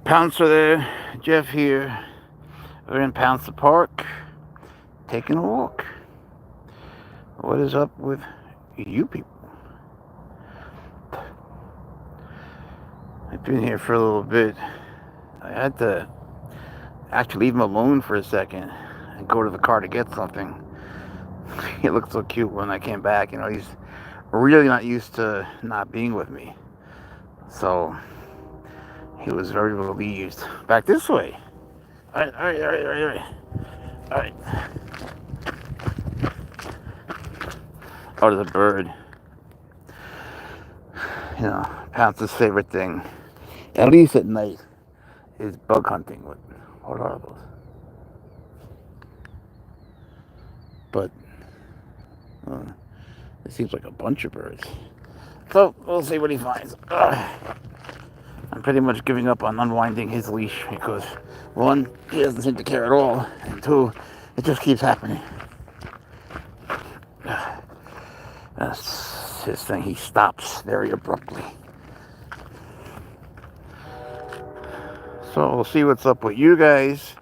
Pouncer there, Jeff here. We're in Pouncer Park, taking a walk. What is up with you people? I've been here for a little bit. I had to actually leave him alone for a second and go to the car to get something. He looked so cute when I came back. You know, he's really not used to not being with me. So he was very relieved. Back this way. Alright. Alright. Oh, there's a bird. You know, Pounce's favorite thing, at least at night, is bug hunting. What are those? But it seems like a bunch of birds. So we'll see what he finds. I'm pretty much giving up on unwinding his leash because, one, he doesn't seem to care at all, and two, it just keeps happening. That's his thing. He stops very abruptly. So we'll see what's up with you guys.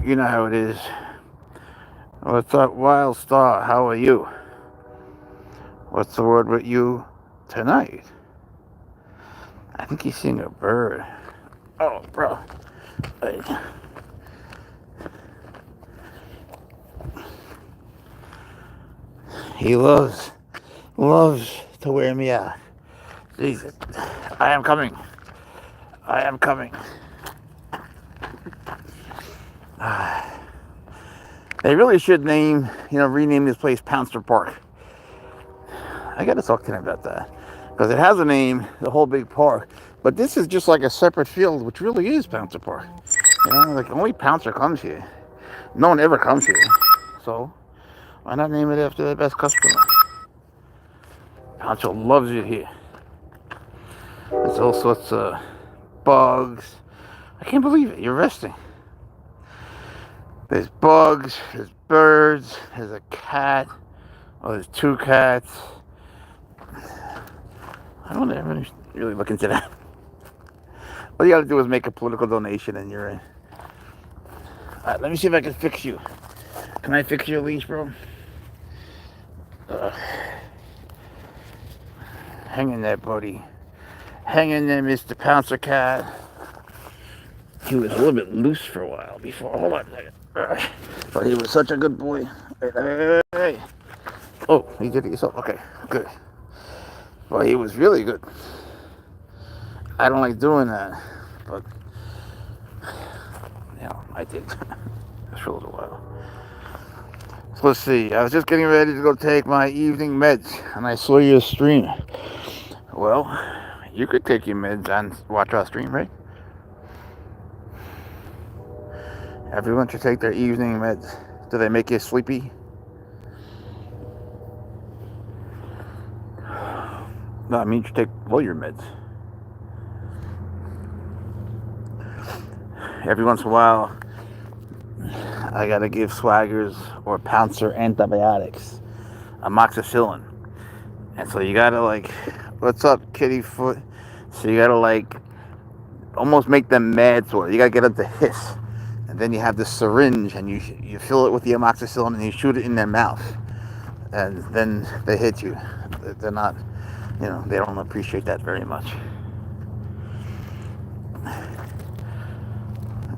You know how it is. What's up, Wild Star? How are you? What's the word with you tonight? I think he's seeing a bird. Oh, bro. Hey. He loves to wear me out. Jesus. I am coming. They really should rename this place Pouncer Park. I gotta talk to him about that. Because it has a name, the whole big park. But this is just like a separate field, which really is Pouncer Park. You know, like only Pouncer comes here. No one ever comes here. So, why not name it after their best customer? Pouncer loves it here. There's all sorts of bugs. I can't believe it. You're resting. There's bugs, there's birds, there's a cat. Oh, there's two cats. I don't ever really look into that. All you gotta do is make a political donation and you're in. Alright, let me see if I can fix you. Can I fix your leash, bro? Hang in there, buddy. Hang in there, Mr. Pouncer Cat. He was a little bit loose for a while before. Hold on a second. But he was such a good boy. Hey. Oh, he did it himself. Okay, good. Well, he was really good. I don't like doing that, but I did. Just for a little while. So let's see. I was just getting ready to go take my evening meds, and I saw your stream. Well, you could take your meds and watch our stream, right? Everyone should take their evening meds. Do they make you sleepy? No, I mean you should take all your meds. Every once in a while, I gotta give Swaggers or Pouncer antibiotics, amoxicillin. And so you gotta what's up, kitty foot? So you gotta almost make them mad sort of. You gotta get them to hiss. And then you have this syringe and you fill it with the amoxicillin and you shoot it in their mouth. And then they hit you. They're not, they don't appreciate that very much.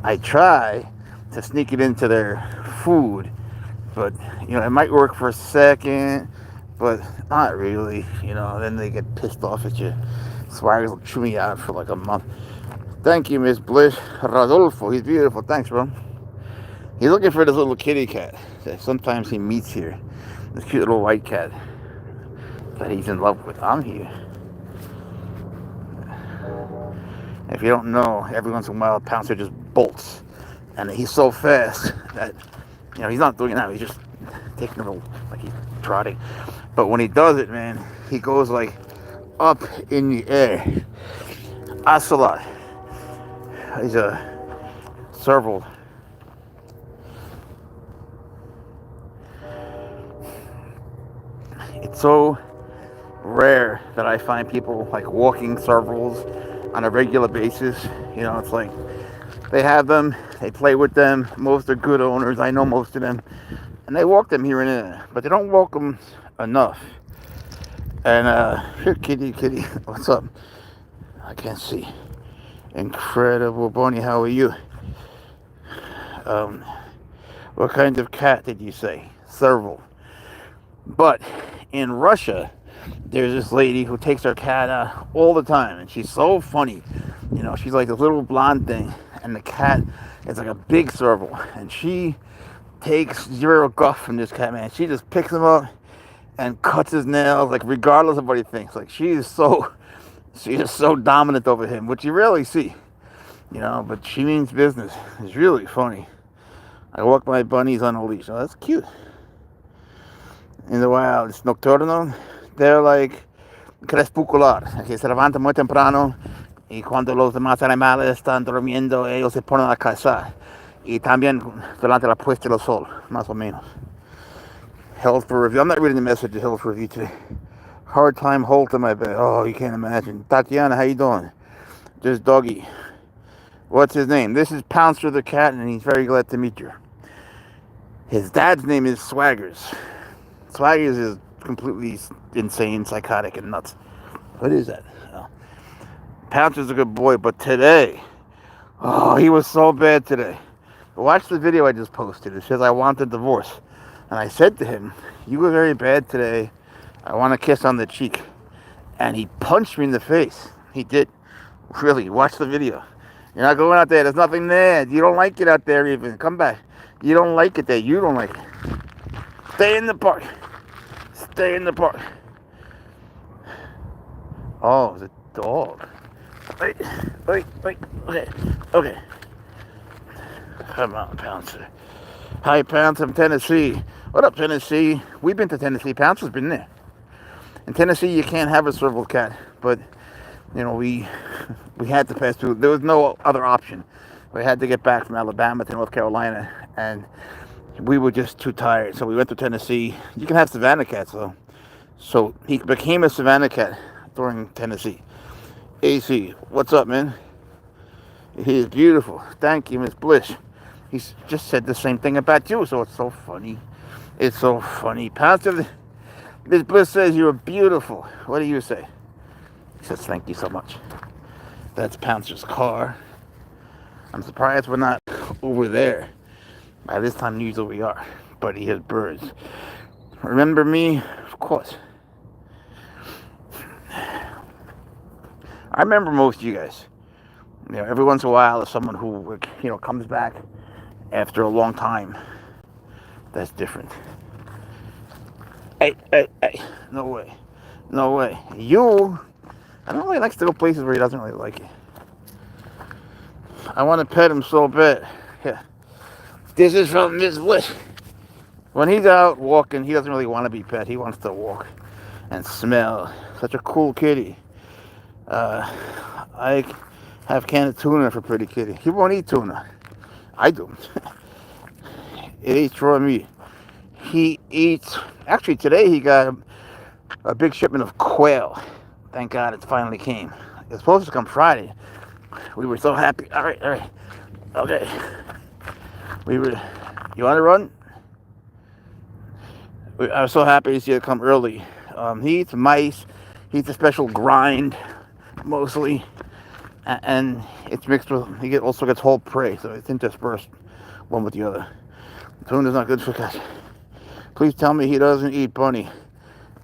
I try to sneak it into their food, but it might work for a second, but not really. Then they get pissed off at you. Swaggers will chew me out for like a month. Thank you, Miss Bliss. Rodolfo, he's beautiful. Thanks, bro. He's looking for this little kitty cat that sometimes he meets here. This cute little white cat that he's in love with. I'm here. If you don't know, every once in a while, Pouncer just bolts. And he's so fast that, he's not doing it now. He's just taking a little, he's trotting. But when he does it, man, he goes up in the air. Ocelot. He's a serval. It's so rare that I find people walking servals on a regular basis. You know, it's like they have them, they play with them. Most are good owners. I know most of them, and they walk them here and there, but they don't walk them enough. And here, kitty, what's up? I can't see. Incredible, Bonnie. How are you? Um, what kind of cat did you say? Serval. But in Russia, there's this lady who takes her cat all the time, and she's so funny. You know, she's like this little blonde thing, and the cat is like a big serval, and she takes zero guff from this cat, man. She just picks him up and cuts his nails, like regardless of what he thinks. Like she is so dominant over him, which you rarely see. You know, but she means business. It's really funny. I walk my bunnies on a leash. Oh, that's cute. In the wild, it's nocturno. They're like crepuscular, que se levantan muy temprano y cuando los demás animales están durmiendo, ellos se ponen a cazar. Y también durante la puesta del sol, más o menos. Health for review. I'm not reading the message of health for review today. Hard time holding my bed. Oh, you can't imagine. Tatiana, how you doing? Just doggy. What's his name? This is Pouncer the Cat, and he's very glad to meet you. His dad's name is Swaggers. Swaggers is completely insane, psychotic, and nuts. What is that? Oh. Pouncer's a good boy, but today, oh, he was so bad today. Watch the video I just posted. It says, I want a divorce. And I said to him, you were very bad today. I want a kiss on the cheek. And he punched me in the face. He did. Really, watch the video. You're not going out there. There's nothing there. You don't like it out there even. Come back. You don't like it there. You don't like it. Stay in the park. Stay in the park. Oh, it's a dog. Wait. Okay. Come on, Pouncer. Hi, Pouncer from Tennessee. What up, Tennessee? We've been to Tennessee. Pouncer's been there. In Tennessee, you can't have a serval cat, but you know we had to pass through. There was no other option. We had to get back from Alabama to North Carolina, and we were just too tired. So we went to Tennessee. You can have savannah cats though. So he became a savannah cat during Tennessee. AC, what's up, man? He is beautiful. Thank you, Miss Bliss. He's just said the same thing about you, so it's so funny. It's so funny. Pouncer, Miss Bliss says you're beautiful. What do you say? He says thank you so much. That's Pouncer's car. I'm surprised we're not over there. By this time, usually we are. But he has birds. Remember me? Of course. I remember most of you guys. You know, every once in a while, there's someone who, you know, comes back after a long time. That's different. Hey. No way. You, I don't know why he likes to go places where he doesn't really like it. I want to pet him so bad. Yeah. This is from Miss Bliss. When he's out walking, he doesn't really want to be pet. He wants to walk and smell. Such a cool kitty. I have canned tuna for pretty kitty. He won't eat tuna. I do. It eats raw meat. He eats... Actually, today he got a big shipment of quail. Thank God it finally came. It was supposed to come Friday. We were so happy. All right. Okay. You want to run? I was so happy to see it come early. He eats mice. He eats a special grind, mostly. And it's mixed with... He also gets whole prey, so it's interspersed one with the other. Tuna's not good for cats. Please tell me he doesn't eat bunny.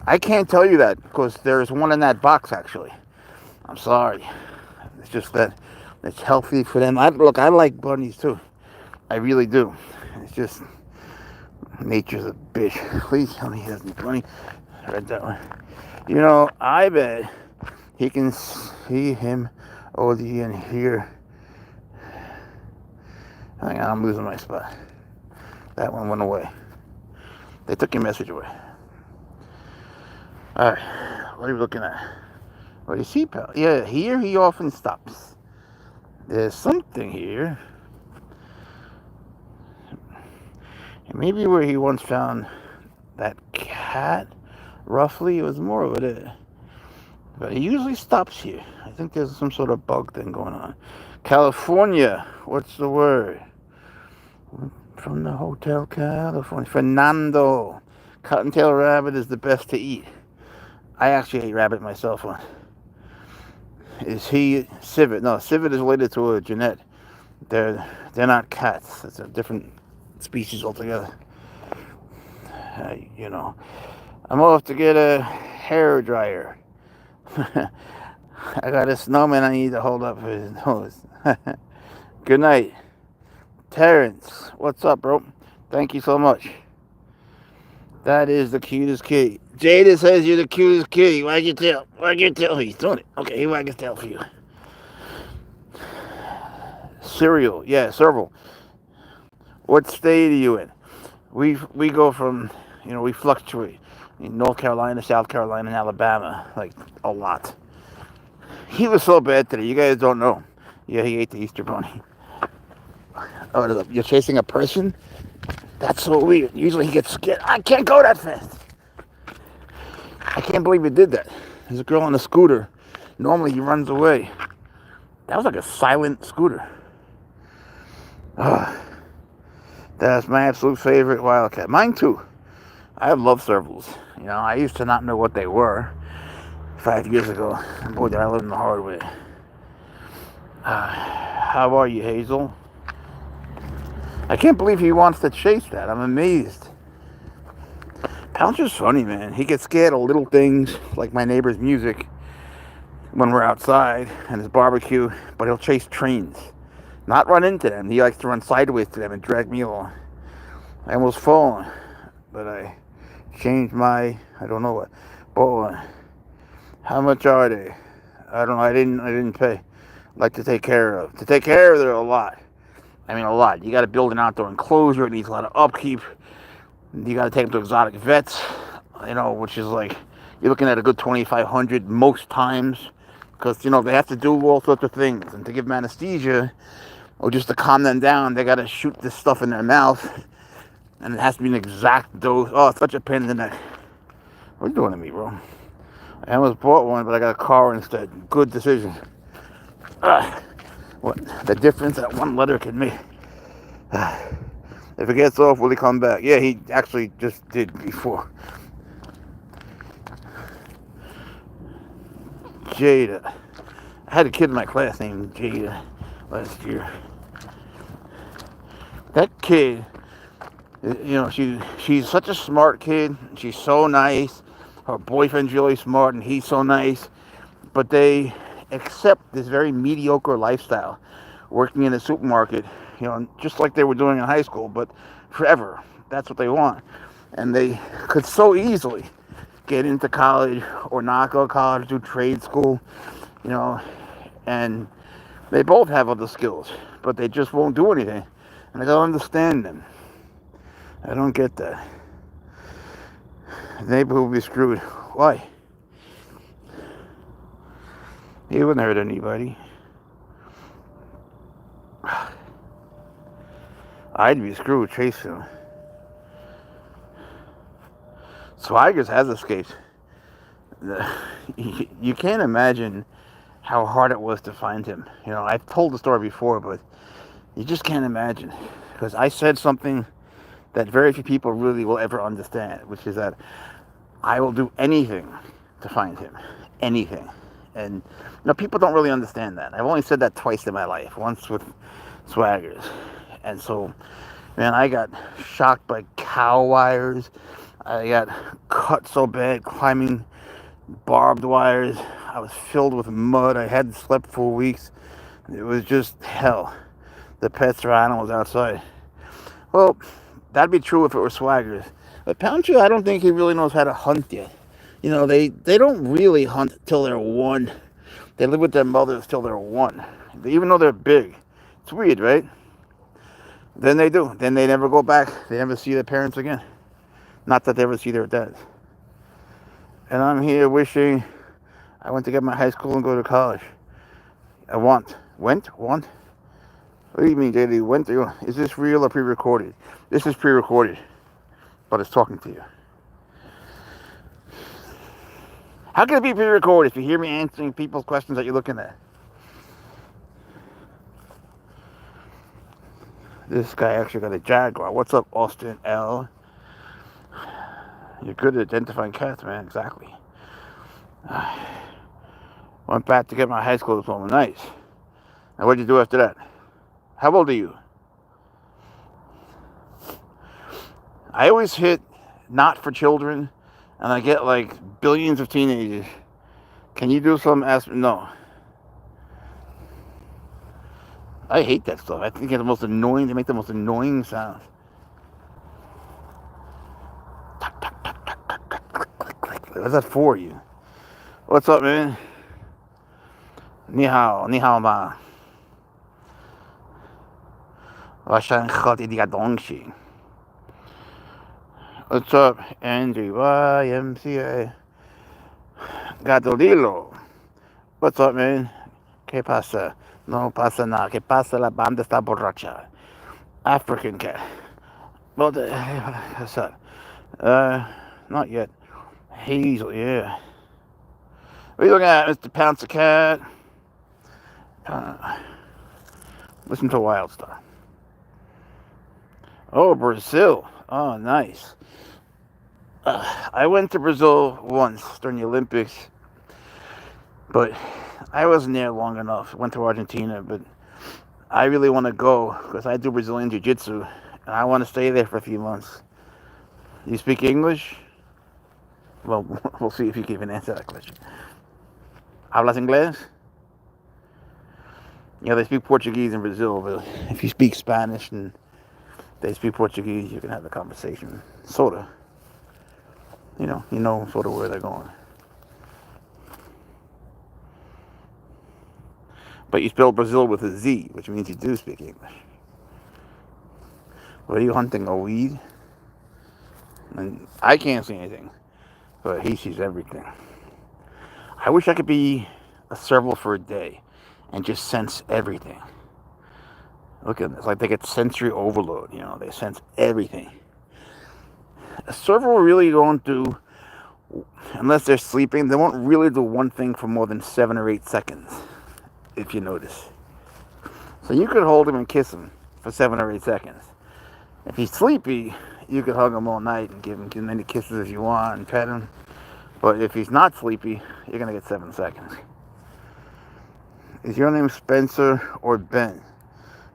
I can't tell you that because there's one in that box, actually. I'm sorry. It's just that it's healthy for them. I like bunnies, too. I really do. It's just... Nature's a bitch. Please tell me he doesn't eat bunny. I read that one. You know, I bet he can see him, OD, and hear. Hang on, I'm losing my spot. That one went away. They took your message away. Alright, what are you looking at? What do you see, pal? Yeah, here he often stops. There's something here. Maybe where he once found that cat, roughly, it was more of it. But he usually stops here. think there's some sort of bug thing going on. California, what's the word? From the Hotel California. Fernando. Cottontail rabbit is the best to eat. I actually ate rabbit myself once. Is he civet? No, civet is related to a Jeanette. They're not cats. It's a different species altogether. You know, I'm off to get a hair dryer. I got a snowman I need to hold up for his nose. Good night. Terrence, what's up, bro? Thank you so much. That is the cutest kitty. Jada says you're the cutest kitty. Wag your tail. Wag your tail. He's doing it. Okay, he wag his tail for you. Cereal. Yeah, serval. What state are you in? We go from, we fluctuate. In North Carolina, South Carolina, and Alabama. Like, a lot. He was so bad today. You guys don't know. Yeah, he ate the Easter bunny. Oh, you're chasing a person? That's so weird. Usually he gets scared. I can't go that fast. I can't believe he did that. There's a girl on a scooter. Normally he runs away. That was like a silent scooter. That's my absolute favorite wildcat. Mine too. I love servals. I used to not know what they were 5 years ago. Boy, did I learn the hard way. How are you, Hazel? I can't believe he wants to chase that. I'm amazed. Pouncer's funny, man. He gets scared of little things like my neighbor's music when we're outside and his barbecue, but he'll chase trains. Not run into them. He likes to run sideways to them and drag me along. I almost fallen, but I changed I don't know what. But how much are they? I don't know. I didn't pay. Like to take care of. To take care of, they're a lot. I mean, a lot. You got to build an outdoor enclosure. It needs a lot of upkeep. You got to take them to exotic vets, which is like, you're looking at a good $2,500 most times. Because, they have to do all sorts of things. And to give them anesthesia, or just to calm them down, they got to shoot this stuff in their mouth. And it has to be an exact dose. Oh, it's such a pain in the neck. What are you doing to me, bro? I almost bought one, but I got a car instead. Good decision. What the difference that one letter can make. If it gets off, will he come back? Yeah, he actually just did before. Jada. I had a kid in my class named Jada last year. That kid, she's such a smart kid. She's so nice. Her boyfriend's really smart, and he's so nice. But they accept this very mediocre lifestyle, working in a supermarket, just like they were doing in high school, but forever. That's what they want. And they could so easily get into college or not go to college, do trade school, and they both have other skills, but they just won't do anything. And I don't understand them. I don't get that. The neighborhood will be screwed. Why? He wouldn't hurt anybody. I'd be screwed chasing him. Swaggers has escaped. You can't imagine how hard it was to find him. I've told the story before, but you just can't imagine. Because I said something that very few people really will ever understand, which is that I will do anything to find him. Anything. And people don't really understand that. I've only said that twice in my life. Once with Swaggers. And so, man, I got shocked by cow wires. I got cut so bad climbing barbed wires. I was filled with mud. I hadn't slept for weeks. It was just hell. The pets or animals outside. Well, that'd be true if it were Swaggers. But Pouncer, I don't think he really knows how to hunt yet. They don't really hunt till they're 1. They live with their mothers till they're 1. Even though they're big. It's weird, right? Then they do. Then they never go back. They never see their parents again. Not that they ever see their dads. And I'm here wishing I went to get my high school and go to college. Went? What do you mean, JD? Went? Is this real or pre-recorded? This is pre-recorded. But it's talking to you. How can it be pre-recorded if you hear me answering people's questions that you're looking at? This guy actually got a Jaguar. What's up, Austin L? You're good at identifying cats, man. Exactly. Went back to get my high school diploma. Nice. Now, what'd you do after that? How old are you? I always hit not for children, and I get like billions of teenagers. Can you do something? Ask me. No. I hate that stuff. I think it's the most annoying. They make the most annoying sounds. What's that for you? What's up, man? Ni hao ma. What's up, Andrew? YMCA. Gadolilo. What's up, man? ¿Qué pasa? No pasa nada. ¿Qué pasa? La banda está borracha. African cat. Well, what's up? Not yet. Hazel, yeah. What are you looking at, Mr. Pouncer The Cat? Listen to Wild Star. Oh, Brazil. Oh, nice. I went to Brazil once during the Olympics, but I wasn't there long enough. Went to Argentina, but I really want to go because I do Brazilian Jiu-Jitsu, and I want to stay there for a few months. You speak English? Well, we'll see if you can even answer that question. ¿Hablas inglés? Yeah, they speak Portuguese in Brazil, but if you speak Spanish and they speak Portuguese, you can have a conversation. Sorta. You know sort of where they're going. But you spell Brazil with a Z, which means you do speak English. What are you hunting, a weed? And I can't see anything, but he sees everything. I wish I could be a serval for a day and just sense everything. Look at this, like they get sensory overload, they sense everything. A serval really won't do, unless they're sleeping, they won't really do one thing for more than 7 or 8 seconds, if you notice. So you could hold him and kiss him for 7 or 8 seconds. If he's sleepy, you could hug him all night and give him as many kisses as you want and pet him. But if he's not sleepy, you're going to get 7 seconds. Is your name Spencer or Ben?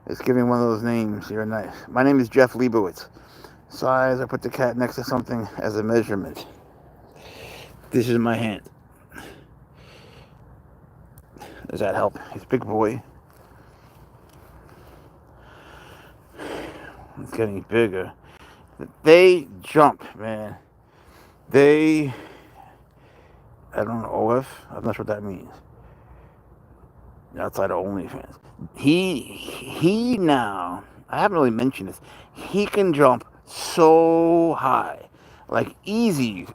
It's giving one of those names. You're nice. My name is Jeff Leibowitz. Size, I put the cat next to something as a measurement. This is my hand. Does that help? He's a big boy. It's getting bigger. They jump, man. I don't know, OF? I'm not sure what that means. Outside of OnlyFans. He now, I haven't really mentioned this, he can jump so high. Like easy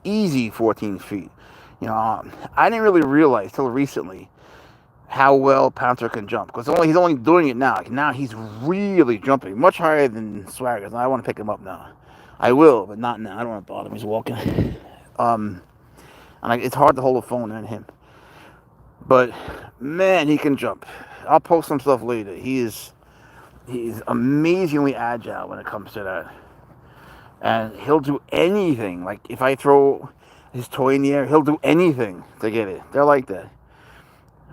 14 feet. I didn't really realize till recently how well Pouncer can jump. Because he's only doing it now. Like now he's really jumping. Much higher than Swagger's. I want to pick him up now. I will, but not now. I don't want to bother him. He's walking. It's hard to hold a phone and him. But man, he can jump. I'll post some stuff later. He's amazingly agile when it comes to that. And he'll do anything. Like if I throw his toy in the air, he'll do anything to get it. They're like that.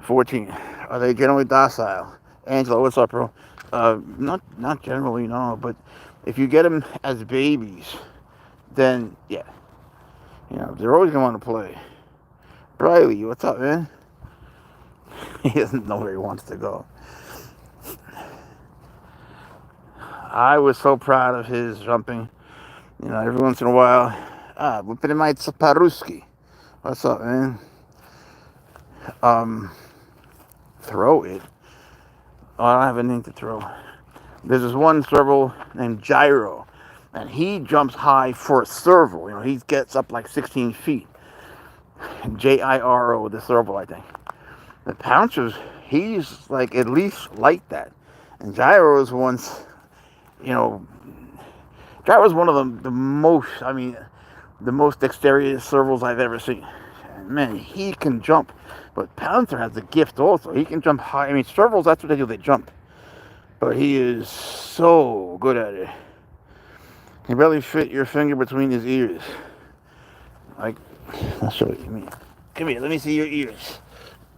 14. Are they generally docile? Angela, what's up, bro? Not generally, no. But if you get them as babies, then yeah, they're always gonna want to play. Briley, what's up, man? He doesn't know where he wants to go. I was so proud of his jumping. Every once in a while, Wypinimajca Paruski. What's up, man? Throw it. Oh, I don't have anything to throw. There's this one serval named Gyro, and he jumps high for a serval. He gets up like 16 feet. Jiro, the serval, I think. The Pouncers, he's like at least like that. And Gyro is once, Gyro is one of the most dexterous servals I've ever seen. and man, he can jump. But Pouncer has a gift also. He can jump high. I mean, servals, that's what they do, they jump. But he is so good at it. He barely fit your finger between his ears. Like, I'll show you. Come here, let me see your ears.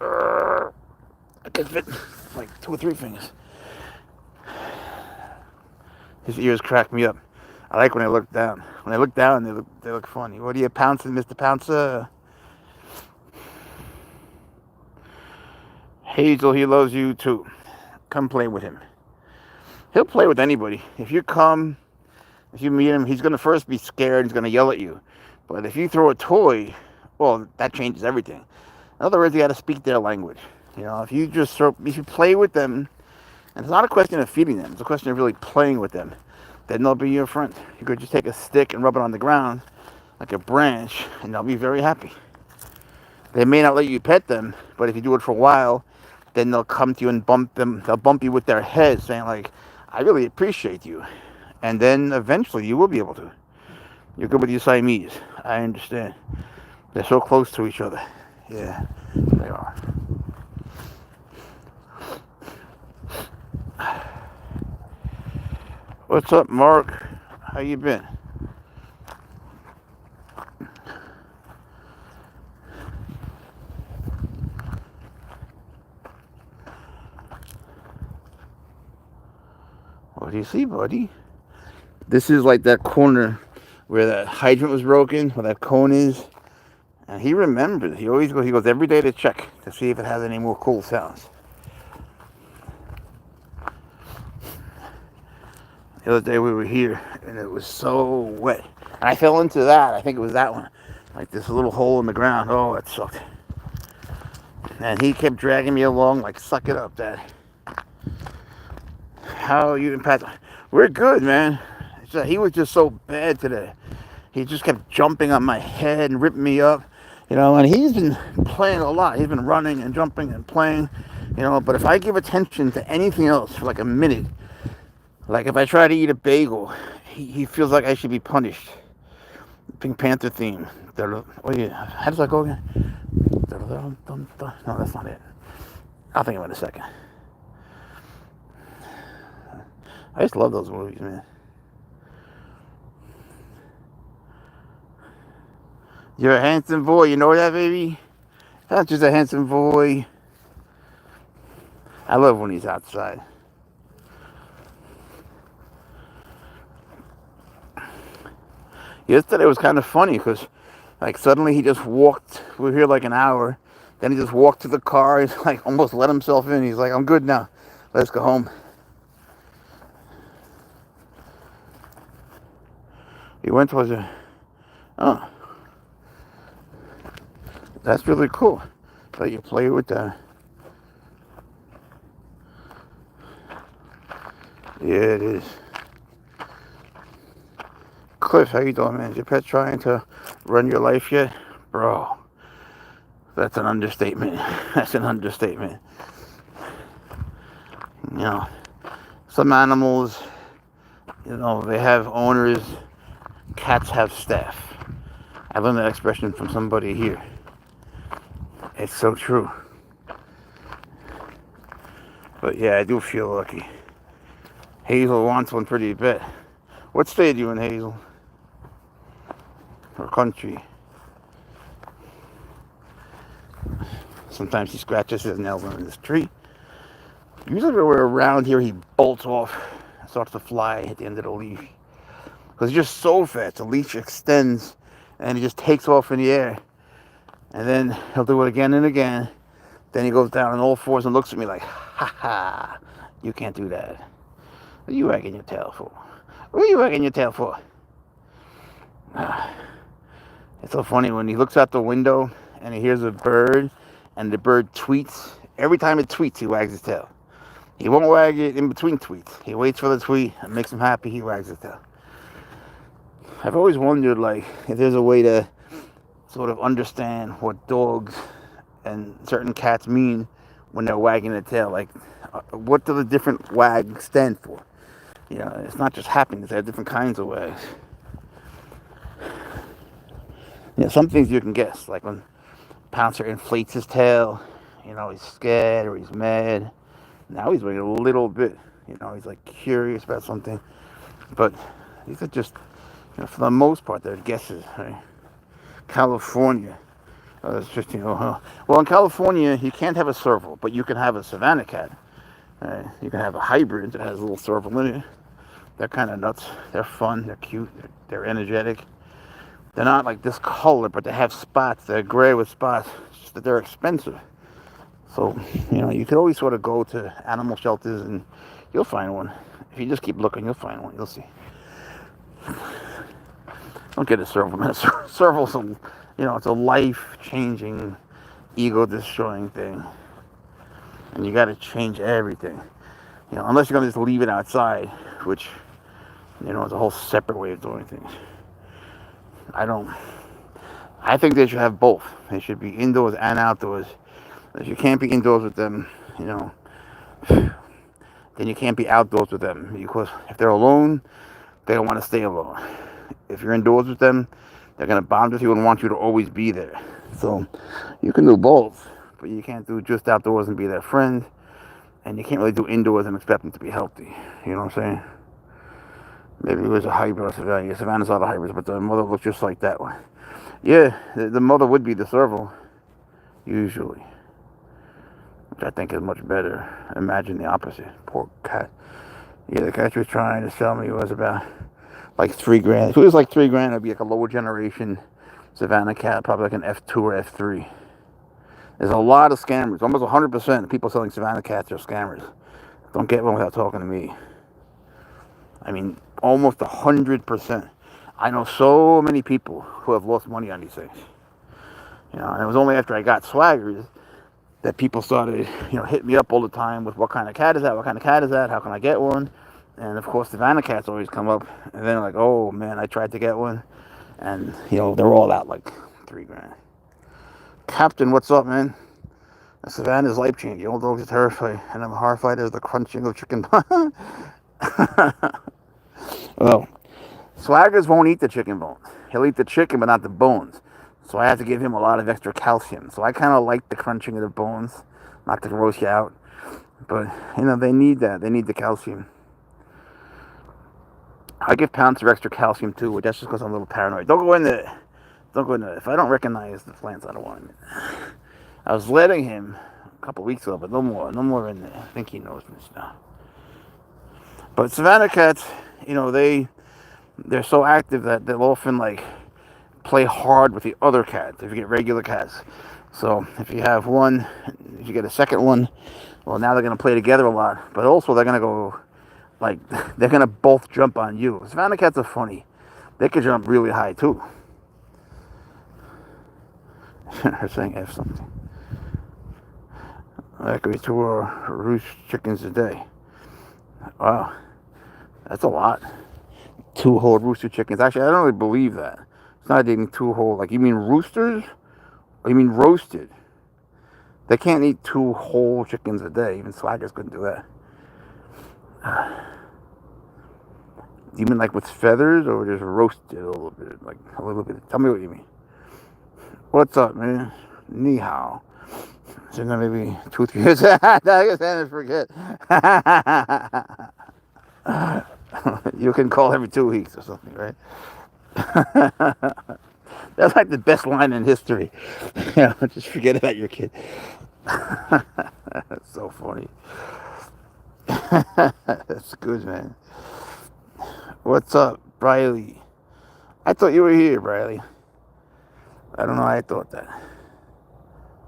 I can fit like 2 or 3 fingers. His ears crack me up. I like when I look down. When I look down, they look funny. What are you pouncing, Mr. Pouncer? Hazel, he loves you too. Come play with him. He'll play with anybody. If you meet him, he's going to first be scared. He's going to yell at you. But if you throw a toy, well, that changes everything. In other words, you got to speak their language. You know, if you play with them, and it's not a question of feeding them, it's a question of really playing with them, then they'll be your friend. You could just take a stick and rub it on the ground like a branch, and they'll be very happy. They may not let you pet them, but if you do it for a while, then they'll come to you and they'll bump you with their head, saying like, I really appreciate you. And then eventually you will be able to. You're good with your Siamese. I understand. They're so close to each other. Yeah, they are. What's up, Mark? How you been? What do you see, buddy? This is like that corner where that hydrant was broken, where that cone is. And he remembers. He goes every day to check to see if it has any more cool sounds. The other day we were here and it was so wet. And I fell into that. I think it was that one. Like this little hole in the ground. Oh, it sucked. And he kept dragging me along like, suck it up, Dad. How are you and Pat? We're good, man. He was just so bad today. He just kept jumping on my head and ripping me up. You know, and he's been playing a lot. He's been running and jumping and playing. You know, but if I give attention to anything else for like a minute, like if I try to eat a bagel, he feels like I should be punished. Pink Panther theme. Oh yeah, how does that go again? No, that's not it. I'll think of it in a second. I just love those movies, man. You're a handsome boy, you know that, baby? Not just a handsome boy. I love when he's outside. Yesterday was kind of funny because, like, suddenly he just walked. We were here like an hour. Then he just walked to the car. He's like almost let himself in. He's like, I'm good now. Let's go home. He went towards a... Oh. That's really cool. So you play with the... Yeah, it is. Cliff, how you doing, man? Is your pet trying to run your life yet? Bro, that's an understatement. That's an understatement. You know, some animals, you know, they have owners. Cats have staff. I learned that expression from somebody here. It's so true. But yeah, I do feel lucky. Hazel wants one pretty bad. What state are you in, Hazel? Or country? Sometimes he scratches his nails on this tree. Usually when we're around here, he bolts off, starts to fly at the end of the leash. Because he's just so fast, the leash extends, and he just takes off in the air. And then he'll do it again and again. Then he goes down on all fours and looks at me like, ha ha, you can't do that. What are you wagging your tail for? What are you wagging your tail for? It's so funny when he looks out the window and he hears a bird and the bird tweets. Every time it tweets, he wags his tail. He won't wag it in between tweets. He waits for the tweet and makes him happy. He wags his tail. I've always wondered, like, if there's a way to sort of understand what dogs and certain cats mean when they're wagging their tail. Like, what do the different wags stand for? You know, it's not just happiness. They have different kinds of wags. You know, some things you can guess. Like when Pouncer inflates his tail. He's scared or he's mad. Now he's waiting a little bit. He's like curious about something. But these are just, for the most part, they're guesses. Right? California. It's just, well, in California, you can't have a serval, but you can have a savannah cat. You can have a hybrid that has a little serval in it. They're kind of nuts. They're fun. They're cute. They're energetic. They're not like this color, but they have spots. They're gray with spots. It's just that they're expensive. So, you could always sort of go to animal shelters and you'll find one. If you just keep looking, you'll find one. You'll see. Don't get a serval, man. Serval's it's a life-changing, ego-destroying thing. And you got to change everything. Unless you're going to just leave it outside, which, is a whole separate way of doing things. I think they should have both. They should be indoors and outdoors. If you can't be indoors with them, then you can't be outdoors with them. Because if they're alone, they don't want to stay alone. If you're indoors with them, they're going to bond with you and want you to always be there. So you can do both, but you can't do just outdoors and be their friend. And you can't really do indoors and expect them to be healthy. You know what I'm saying? Maybe it was a hybrid or Savannah. Savannah's not a hybrid, but the mother looks just like that one. Yeah, the mother would be the serval, usually. Which I think is much better. Imagine the opposite. Poor cat. Yeah, the cat she was trying to sell me was about like $3,000. If it was like $3,000, it'd be like a lower generation savannah cat, probably like an F2 or F3. There's a lot of scammers. Almost 100% of people selling savannah cats are scammers. Don't get one without talking to me. I mean, almost 100%. I know so many people who have lost money on these things. And it was only after I got swaggers that people started, hitting me up all the time with what kind of cat is that? What kind of cat is that? How can I get one? And of course, savannah cats always come up. And then like, oh man, I tried to get one. And, they're all out like $3,000. Captain, what's up, man? The savannah is life changing. Old dogs are terrified. And I'm horrified at the crunching of chicken. Well, swaggers won't eat the chicken bones. He'll eat the chicken, but not the bones. So I have to give him a lot of extra calcium. So I kind of like the crunching of the bones, not to gross you out. But, they need that. They need the calcium. I give Pouncer extra calcium too, but that's just because I'm a little paranoid. Don't go in there. If I don't recognize the plants, I don't want him in there. I was letting him a couple weeks ago, but no more in there. I think he knows this now. But savannah cats, they're so active that they'll often like play hard with the other cats if you get regular cats. So if you have one, if you get a second one, well, now they're going to play together a lot. But also they're going to go, like, they're going to both jump on you. Savannah cats are funny. They can jump really high too. They're saying F something. That could be 2 roost chickens a day. Wow. That's a lot. 2 whole rooster chickens. Actually, I don't really believe that. It's not eating 2 whole. Like, you mean roosters? Or you mean roasted? They can't eat 2 whole chickens a day. Even swaggers couldn't do that. You mean like with feathers or just roasted a little bit? Like a little bit. Tell me what you mean. What's up, man? Ni hao. So maybe 2, 3 years. I guess I forget. You can call every 2 weeks or something, right? That's like the best line in history. Just forget about your kid. That's so funny. That's good, man. What's up, Briley? I thought you were here, Briley. I don't know why I thought that.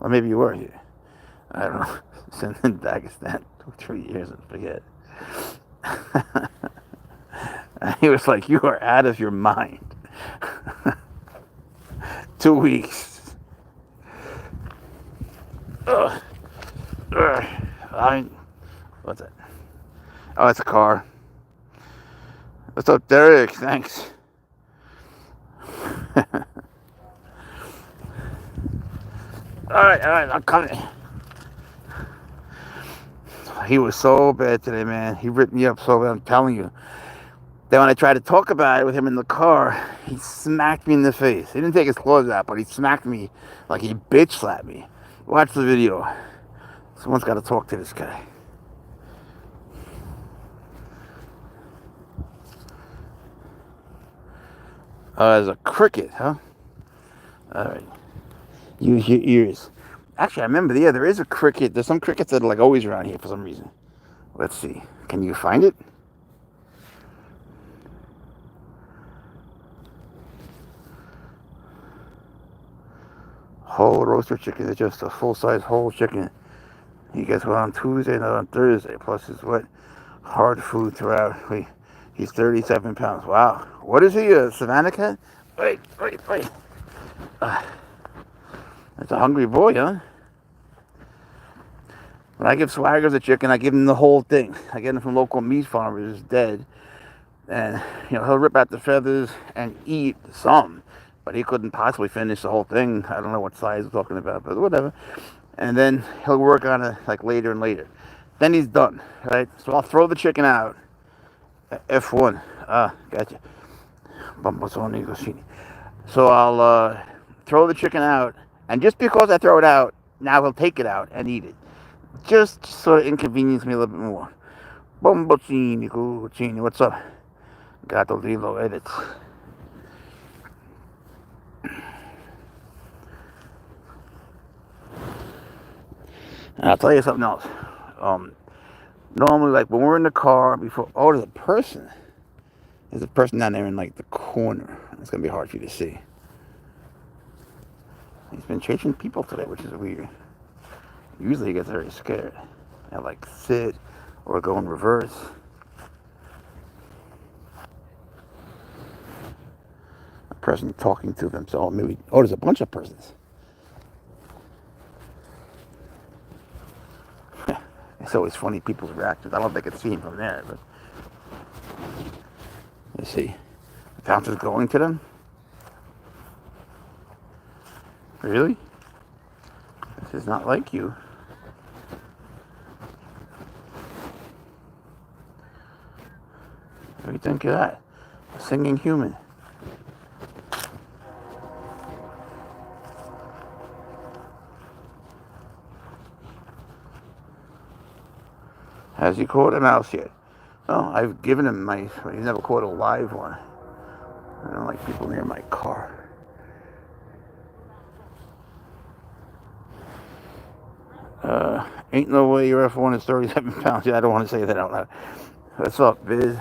Or maybe you were here. I don't know. Since in Dagestan 2, 3 years and forget. He was like, you are out of your mind. 2 weeks. What's that? Oh, it's a car. What's up, Derek? Thanks. All right, I'm coming. He was so bad today, man. He ripped me up so bad. I'm telling you. Then when I tried to talk about it with him in the car, he smacked me in the face. He didn't take his claws out, but he smacked me like he bitch slapped me. Watch the video. Someone's got to talk to this guy. There's a cricket, huh? All right. Use your ears. Actually, I remember, yeah, there is a cricket. There's some crickets that are like always around here for some reason. Let's see. Can you find it? Whole roaster chicken is just a full-size whole chicken. He gets one on Tuesday, not on Thursday. Plus his wet, hard food throughout. He's 37 pounds. Wow. What is he, a savannah cat? Wait. That's a hungry boy, huh? When I give Swaggers a chicken, I give him the whole thing. I get him from local meat farmers, dead. And, he'll rip out the feathers and eat some. But he couldn't possibly finish the whole thing. I don't know what size we're talking about, but whatever. And then he'll work on it like later and later. Then he's done, right? So I'll throw the chicken out. F1. Gotcha. So I'll throw the chicken out. And just because I throw it out, now he'll take it out and eat it. Just sort of inconvenience me a little bit more. What's up? Gato Lilo edits. And I'll tell you something else. Normally, like when we're in the car before, there's a person. There's a person down there in like the corner. It's gonna be hard for you to see. He's been chasing people today, which is weird. Usually he gets very scared. He'll like sit or go in reverse. A person talking to themselves. Maybe. There's a bunch of persons. It's always funny, people's reactions. I don't think it's seen from there, but let's see. The Pouncer's going to them? Really? This is not like you. What do you think of that? A singing human. Has he caught a mouse yet? Oh, I've given him he's never caught a live one. I don't like people near my car. Ain't no way your F1 is 37 pounds. Yeah, I don't want to say that out loud. What's up, Biz?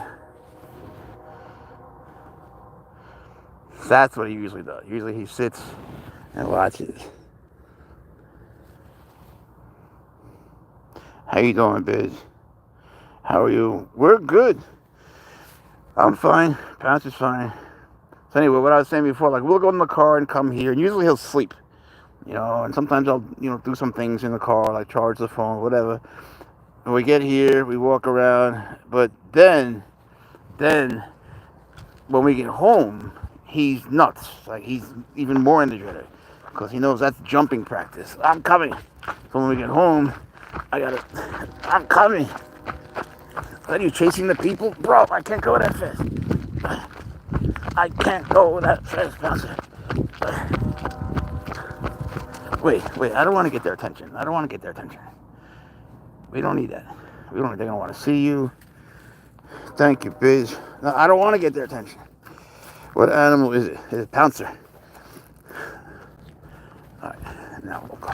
That's what he usually does. Usually he sits and watches. How you doing, Biz? How are you? We're good. I'm fine. Pouncer's fine. So anyway, what I was saying before, like we'll go in the car and come here, and usually he'll sleep. And sometimes I'll, do some things in the car, like charge the phone, whatever. When we get here, we walk around, but then, when we get home, he's nuts. Like, he's even more energetic, because he knows that's jumping practice. I'm coming. So when we get home, I'm coming. Are you chasing the people? Bro, I can't go that fast. I can't go that fast, Pouncer. Wait, I don't want to get their attention. We don't need that. They're going to want to see you. Thank you, Biz. No, I don't want to get their attention. What animal is it? It's a Pouncer. Alright, now we'll go.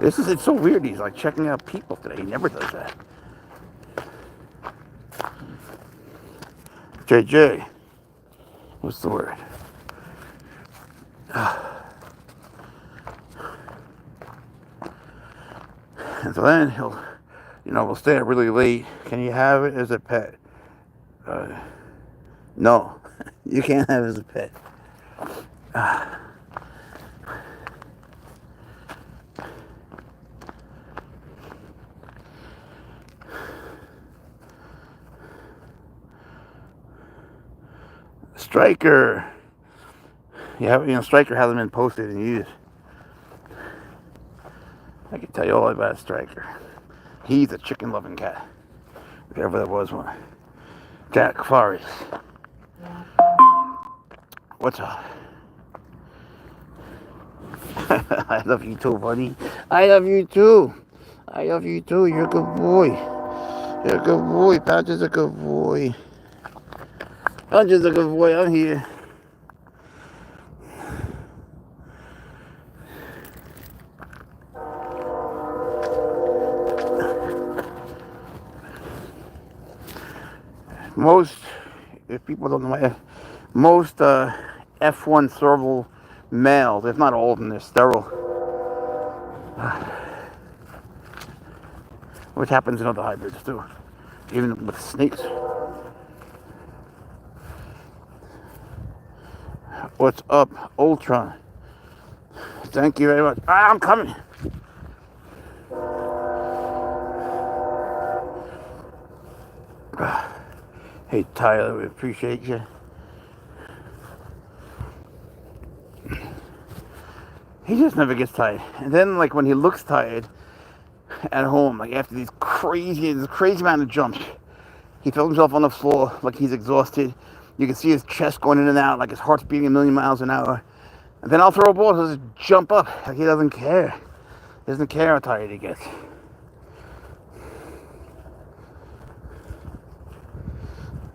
It's so weird. He's like checking out people today. He never does that. JJ. What's the word? And so then he'll, we'll stay up really late. Can you have it as a pet? No, you can't have it as a pet. Striker. Yeah, Striker hasn't been posted in years. I can tell you all about Striker. He's a chicken-loving cat. Whatever that was. One. Jack Forrest. What's up? I love you too, buddy. I love you too. I love you too. You're a good boy. You're a good boy. Pouncer's a good boy. Pouncer's a good boy. I'm here. Most, if people don't know, most F1 serval males, if not all of them, they're sterile. Which happens in other hybrids too, even with snakes. What's up, Ultron? Thank you very much. I'm coming. Hey Tyler, we appreciate you. He just never gets tired. And then like when he looks tired at home, like after this crazy amount of jumps, he felt himself on the floor like he's exhausted. You can see his chest going in and out, like his heart's beating 1,000,000 miles an hour. And then I'll throw a ball, he'll just jump up like he doesn't care. He doesn't care how tired he gets.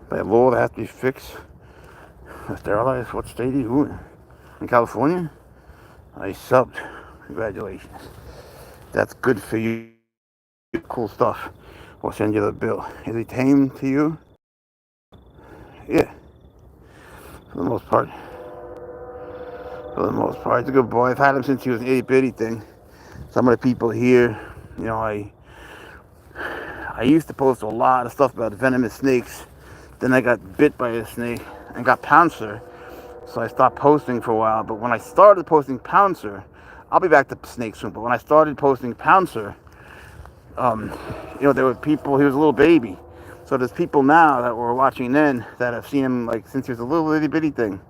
By law, that has to be fixed. Sterilized. What state are you in? In California? I subbed. Congratulations. That's good for you. Cool stuff. We'll send you the bill. Is he tame to you? Yeah. For the most part. For the most part. He's a good boy. I've had him since he was an itty bitty thing. Some of the people here, you know, I used to post a lot of stuff about venomous snakes. Then I got bit by a snake and got Pouncer. So I stopped posting for a while. But when I started posting Pouncer, I'll be back to snakes soon. But when I started posting Pouncer, you know, there were people, he was a little baby. So there's people now that were watching then that have seen him like since he was a little itty bitty thing.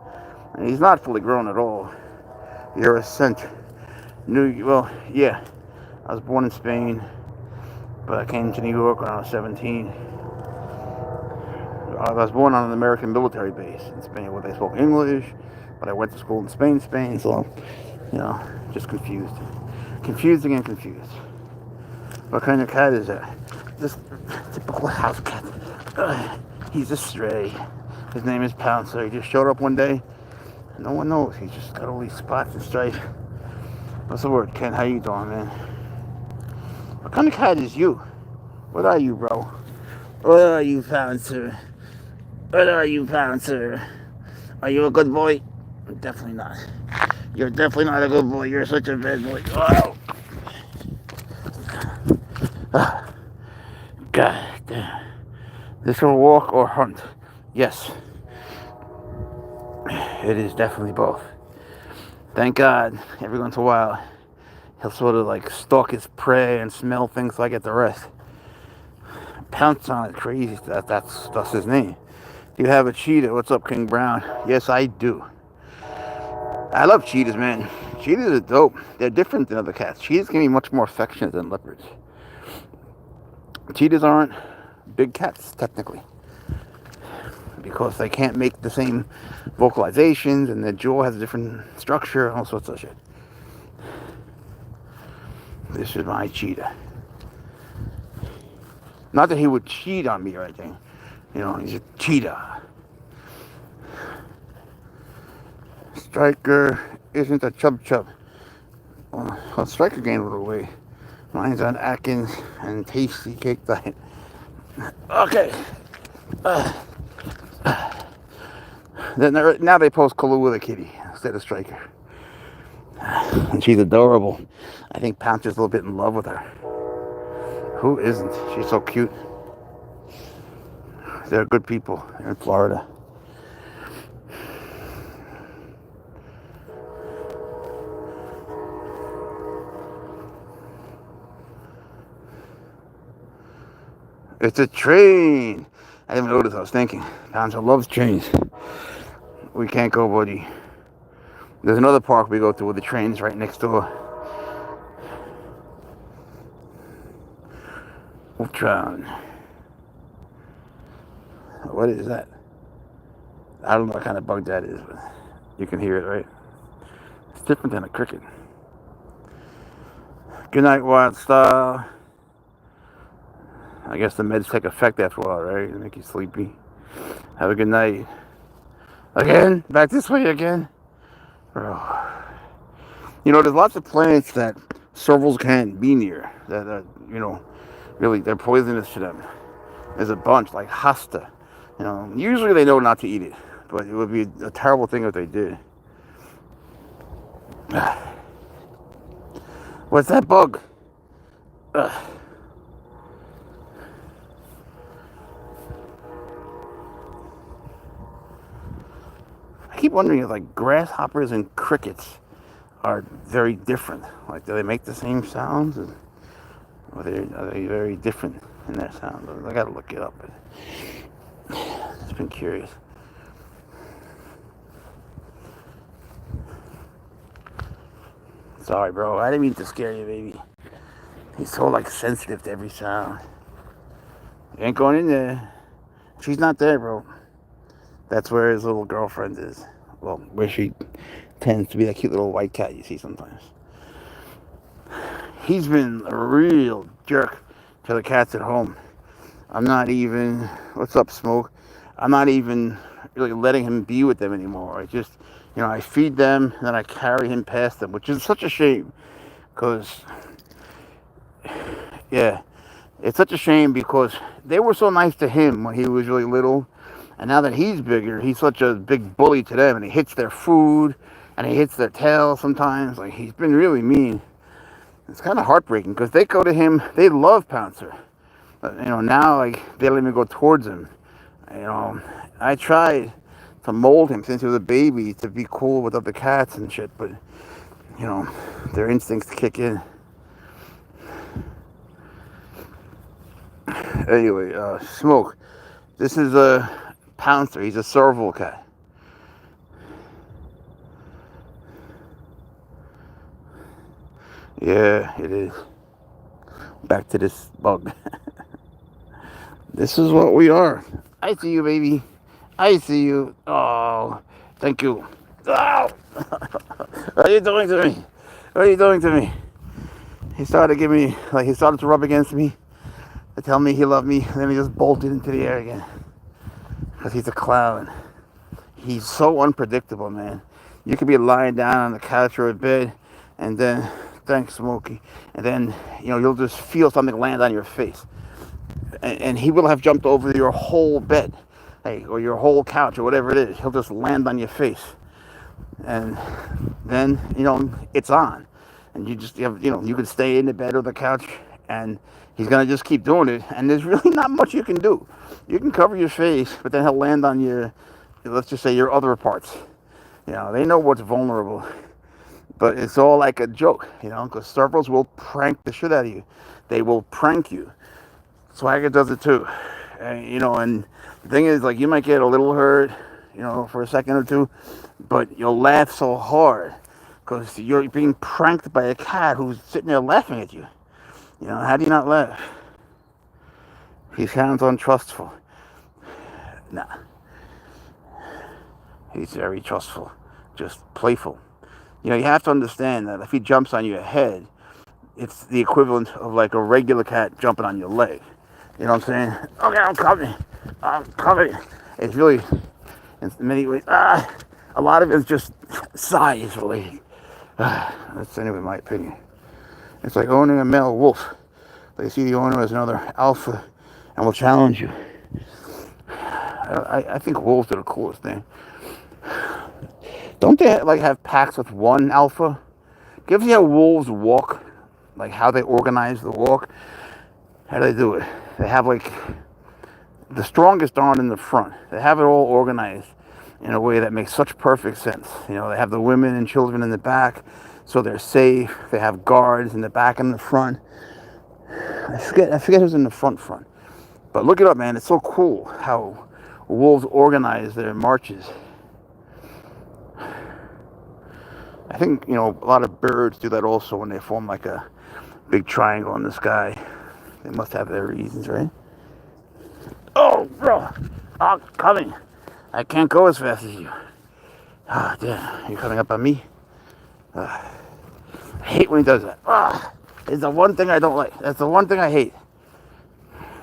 And he's not fully grown at all. You're a cent. Well, yeah. I was born in Spain, but I came to New York when I was 17. I was born on an American military base in Spain where they spoke English, but I went to school in Spain, so, you know, just confused. Confusing and confused. What kind of cat is that? This typical house cat. He's a stray. His name is Pouncer. He just showed up one day. No one knows. He's just got all these spots and stripes. What's the word, Ken? How you doing, man? What kind of cat is you? What are you, bro? What are you, Pouncer? What are you, Pouncer? Are you a good boy? Definitely not. You're definitely not a good boy. You're such a bad boy. Oh. God damn. This will walk or hunt? Yes. It is definitely both. Thank God, every once in a while, he'll sort of like stalk his prey and smell things like it the rest. Pounce on it, crazy. That's his name. Do you have a cheetah? What's up, King Brown? Yes, I do. I love cheetahs, man. Cheetahs are dope. They're different than other cats. Cheetahs can be much more affectionate than leopards. Cheetahs aren't big cats, technically, because they can't make the same vocalizations, and their jaw has a different structure, all sorts of shit. This is my cheetah. Not that he would cheat on me or anything. You know, he's a cheetah. Striker isn't a chub. Well, Striker gained a little weight. Mine's on Atkins and Tasty Cake Diet. Okay. Then now they post Kahlua the kitty instead of Striker. And she's adorable. I think Pouncer's a little bit in love with her. Who isn't? She's so cute. They're good people. They're in Florida. It's a train. I didn't notice. I was thinking. Pouncer loves trains. We can't go, buddy. There's another park we go to with the trains right next door. Ultron. What is that? I don't know what kind of bug that is, but you can hear it, right? It's different than a cricket. Good night, Wild Star. I guess the meds take effect after a while, right? They make you sleepy. Have a good night. Again? Back this way again? Oh. You know, there's lots of plants that servals can't be near. That you know, really, they're poisonous to them. There's a bunch, like hosta. You know, usually they know not to eat it, but it would be a terrible thing if they did. What's that bug? I keep wondering if like grasshoppers and crickets are very different. Like, do they make the same sounds? Or are they very different in their sounds? I gotta look it up. But I've just been curious. Sorry, bro. I didn't mean to scare you, baby. He's so like sensitive to every sound. You ain't going in there. She's not there, bro. That's where his little girlfriend is. Well, where she tends to be that cute little white cat you see sometimes. He's been a real jerk to the cats at home. I'm not even, what's up, Smoke? I'm not even really letting him be with them anymore. I just, you know, I feed them and then I carry him past them, which is such a shame. Because, yeah, it's such a shame because they were so nice to him when he was really little. And now that he's bigger, he's such a big bully to them. And he hits their food and he hits their tail sometimes. Like, he's been really mean. It's kind of heartbreaking because they go to him. They love Pouncer. But, you know, now, like, they don't even go towards him. You know, I tried to mold him since he was a baby to be cool with other cats and shit. But, you know, their instincts kick in. Anyway, Smoke. This is a Pouncer. He's a serval cat. Yeah, it is. Back to this bug. This is what we are. I see you, baby. I see you. Oh, thank you. Oh! What are you doing to me? What are you doing to me? He started to give me, like, he started to rub against me to tell me he loved me, and then he just bolted into the air again. Because he's a clown. He's so unpredictable, man. You could be lying down on the couch or a bed, and then, thanks, Smokey, and then, you know, you'll just feel something land on your face. And he will have jumped over your whole bed, like, or your whole couch, or whatever it is. He'll just land on your face. And then, you know, it's on. And you just, you know, you can stay in the bed or the couch, and he's going to just keep doing it. And there's really not much you can do. You can cover your face, but then he'll land on your, let's just say, your other parts. You know, they know what's vulnerable. But it's all like a joke, you know, because servals will prank the shit out of you. They will prank you. Swagger does it too. And, you know, and the thing is, like, you might get a little hurt, you know, for a second or two, but you'll laugh so hard because you're being pranked by a cat who's sitting there laughing at you. You know, how do you not laugh? He sounds untrustful. Nah. He's very trustful, just playful. You know, you have to understand that if he jumps on your head, it's the equivalent of like a regular cat jumping on your leg. You know what I'm saying? Okay, I'm coming. I'm coming. It's really, in many ways, a lot of it is just size related. That's anyway my opinion. It's like owning a male wolf. They see the owner as another alpha and will challenge you. I think wolves are the coolest thing. Don't they like have packs with one alpha? Do you ever see how wolves walk? Like how they organize the walk? How do they do it? They have like the strongest aren't in the front. They have it all organized in a way that makes such perfect sense. You know, they have the women and children in the back, so they're safe. They have guards in the back and the front. I forget who's in the front. But look it up, man. It's so cool how wolves organize their marches. I think, you know, a lot of birds do that also when they form like a big triangle in the sky. They must have their reasons, right? Oh, bro. Oh, coming. I can't go as fast as you. Ah, damn. You're coming up on me? I hate when he does that. It's the one thing I don't like. That's the one thing I hate.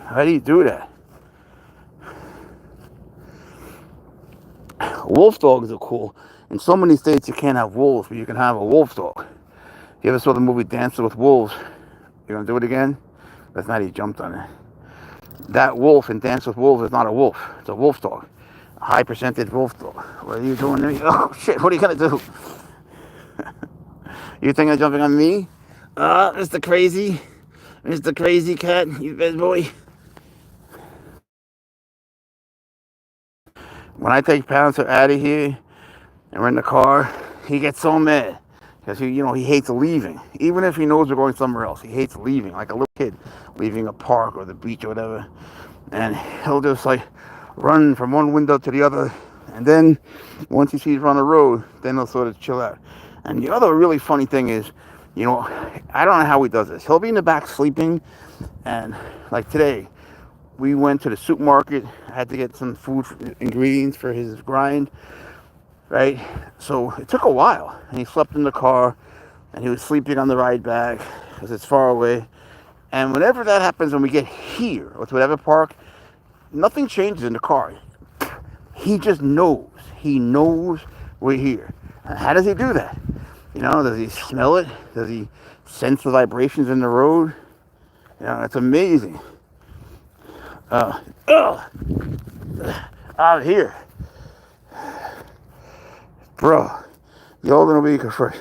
How do you do that? Wolf dogs are cool. In so many states you can't have wolves, but you can have a wolf dog. You ever saw the movie Dances with Wolves? You gonna do it again? That's not, he jumped on it. That wolf in Dance with Wolves is not a wolf. It's a wolf dog. A high percentage wolf dog. What are you doing to me? Oh, shit. What are you going to do? You think I'm jumping on me? Mr. Crazy. Mr. Crazy Cat. You bad boy. When I take Pouncer out of here and we're in the car, he gets so mad. Because he hates leaving. Even if he knows we're going somewhere else, he hates leaving. Like a little kid leaving a park or the beach or whatever. And he'll just like run from one window to the other. And then once he sees we're on the road, then he'll sort of chill out. And the other really funny thing is, I don't know how he does this. He'll be in the back sleeping. And like today, we went to the supermarket. I had to get some food ingredients for his grind. Right? So it took a while. And he slept in the car. And he was sleeping on the ride back because it's far away. And whenever that happens, when we get here or to whatever park, nothing changes in the car. He just knows. He knows we're here. And how does he do that? Does he smell it? Does he sense the vibrations in the road? It's amazing. Out here. Bro, the older we for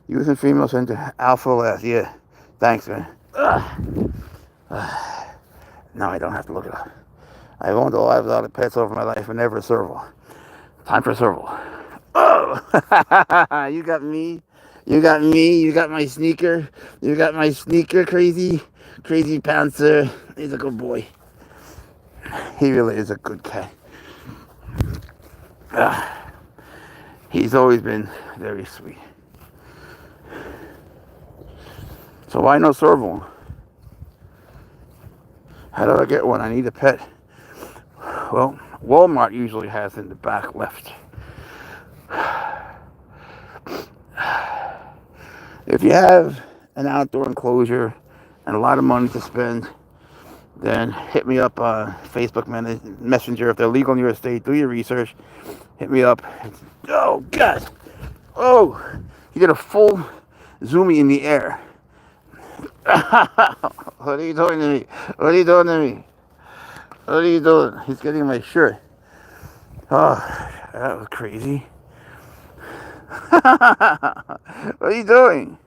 youth and female center, alpha last. Yeah. Thanks, man. Now I don't have to look it up. I've owned a lot of other pets over my life, but never a serval. Time for a serval. Oh! You got me. You got me. You got my sneaker. You got my sneaker, crazy Pouncer. He's a good boy. He really is a good cat. He's always been very sweet. So why no serval? How do I get one? I need a pet. Well, Walmart usually has in the back left. If you have an outdoor enclosure and a lot of money to spend, then hit me up on Facebook Messenger. If they're legal in your state, do your research. Hit me up. Oh, God. Oh, you did a full zoomie in the air. What are you doing to me? What are you doing to me? What are you doing? He's getting my shirt. Oh, that was crazy. What are you doing?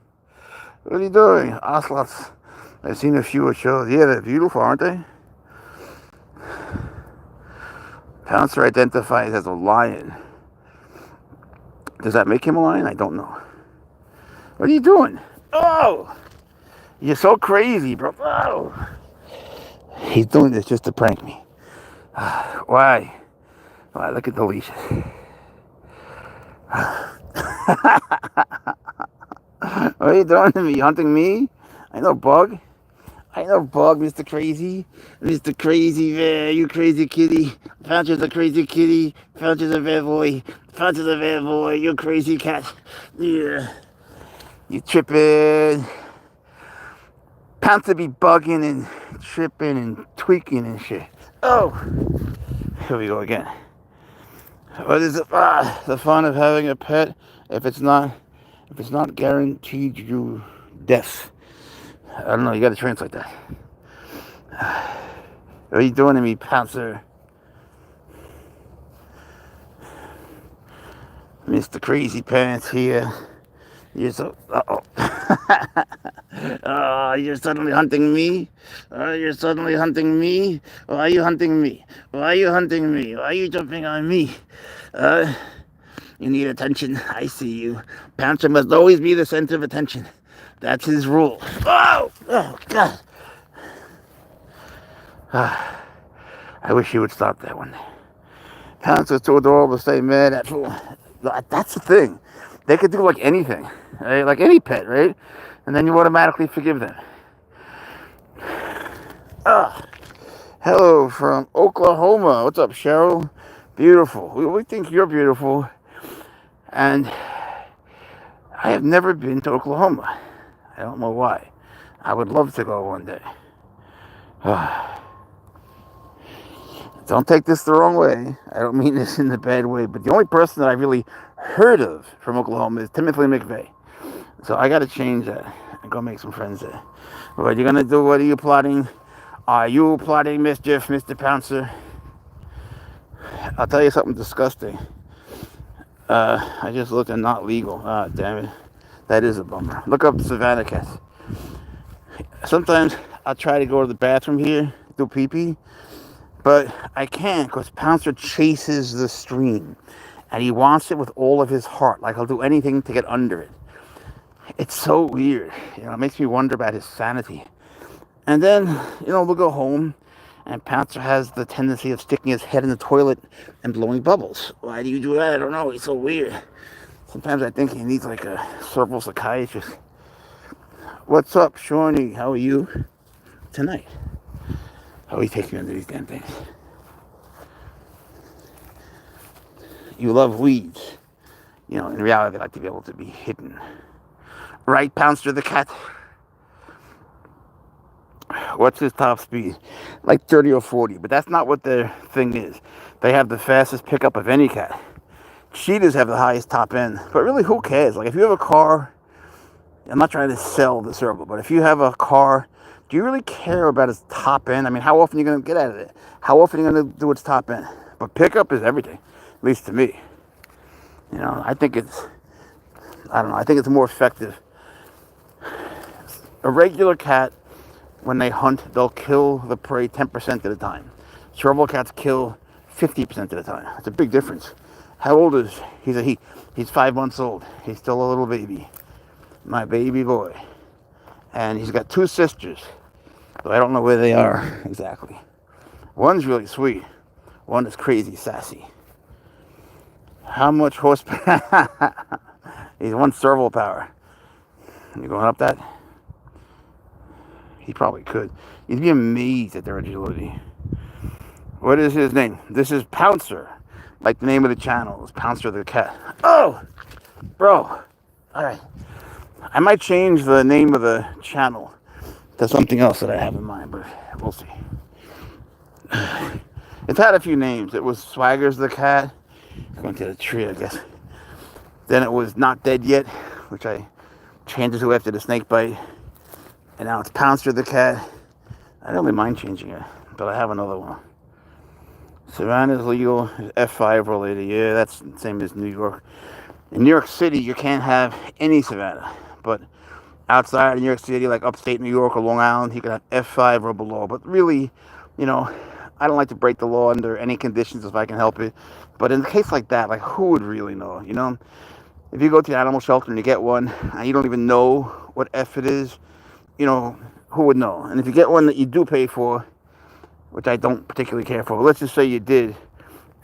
What are you doing? Ocelots. I've seen a few shows. Yeah, they're beautiful, aren't they? Pouncer identifies as a lion. Does that make him a lion? I don't know. What are you doing? Oh! You're so crazy, bro. Oh! He's doing this just to prank me. Why? Why? Look at the leashes. What are you doing to me? You hunting me? I know bug. Mr. Crazy. Mr. Crazy Bear, you crazy kitty. Pouncer's a crazy kitty. Pouncer's a bad boy. Pouncer's a bad boy. You crazy cat. Yeah. You tripping. Pouncer be bugging and tripping and tweaking and shit. Oh. Here we go again. What is it? The fun of having a pet if it's not guaranteed you death. I don't know, you gotta translate that. What are you doing to me, Pouncer? Mr. Crazy Pants here. You're so... Uh-oh. You're suddenly hunting me? You're suddenly hunting me? Why are you hunting me? Why are you hunting me? Why are you jumping on me? You need attention. I see you. Pouncer must always be the center of attention. That's his rule. Oh! Oh, God. I wish you would stop that one. Pouncer's too adorable to stay mad at. That's the thing. They could do like anything, right? Like any pet, right? And then you automatically forgive them. Hello from Oklahoma. What's up, Cheryl? Beautiful. We think you're beautiful. And I have never been to Oklahoma. I don't know why. I would love to go one day. Don't take this the wrong way. I don't mean this in a bad way, but the only person that I really heard of from Oklahoma is Timothy McVeigh. So I got to change that and go make some friends there. What are you going to do? What are you plotting? Are you plotting mischief, Mr. Pouncer? I'll tell you something disgusting. I just looked at not legal. Ah, damn it. That is a bummer. Look up savannah cats. Sometimes I'll try to go to the bathroom here, do pee-pee, but I can't because Pouncer chases the stream. And he wants it with all of his heart. Like he'll do anything to get under it. It's so weird. It makes me wonder about his sanity. And then, we'll go home, and Pouncer has the tendency of sticking his head in the toilet and blowing bubbles. Why do you do that? I don't know. He's so weird. Sometimes I think he needs like a serval psychiatrist. What's up, Shawnee? How are you tonight? How are you taking under these damn things? You love weeds. In reality, they like to be able to be hidden. Right, Pouncer the Cat? What's his top speed? Like 30 or 40, but that's not what their thing is. They have the fastest pickup of any cat. Cheetahs have the highest top end, but really, who cares? Like, if you have a car, I'm not trying to sell the serval, but if you have a car, do you really care about its top end? I mean, how often are you going to get out of it? How often are you going to do its top end? But pickup is everything, at least to me. I think I think it's more effective. A regular cat, when they hunt, they'll kill the prey 10% of the time. Serval cats kill 50% of the time. It's a big difference. How old is he? He's 5 months old. He's still a little baby. My baby boy. And he's got 2 sisters. So I don't know where they are exactly. One's really sweet. One is crazy sassy. How much horsepower? He's 1 serval power. You going up that? He probably could. You'd be amazed at their agility. What is his name? This is Pouncer. Like the name of the channel is Pouncer the Cat. Oh! Bro. Alright. I might change the name of the channel to something else that I have in mind, but we'll see. It's had a few names. It was Swaggers the Cat. Going to the tree, I guess. Then it was Not Dead Yet, which I changed it to after the snake bite. And now it's Pouncer the Cat. I don't really mind changing it, but I have another one. Savannah is legal. F5 related. Yeah, that's the same as New York. In New York City, you can't have any savannah. But outside of New York City, like upstate New York or Long Island, you can have F5 or below. But really, I don't like to break the law under any conditions if I can help it. But in a case like that, like, who would really know? If you go to the animal shelter and you get one and you don't even know what F it is, who would know? And if you get one that you do pay for, which I don't particularly care for, but let's just say you did,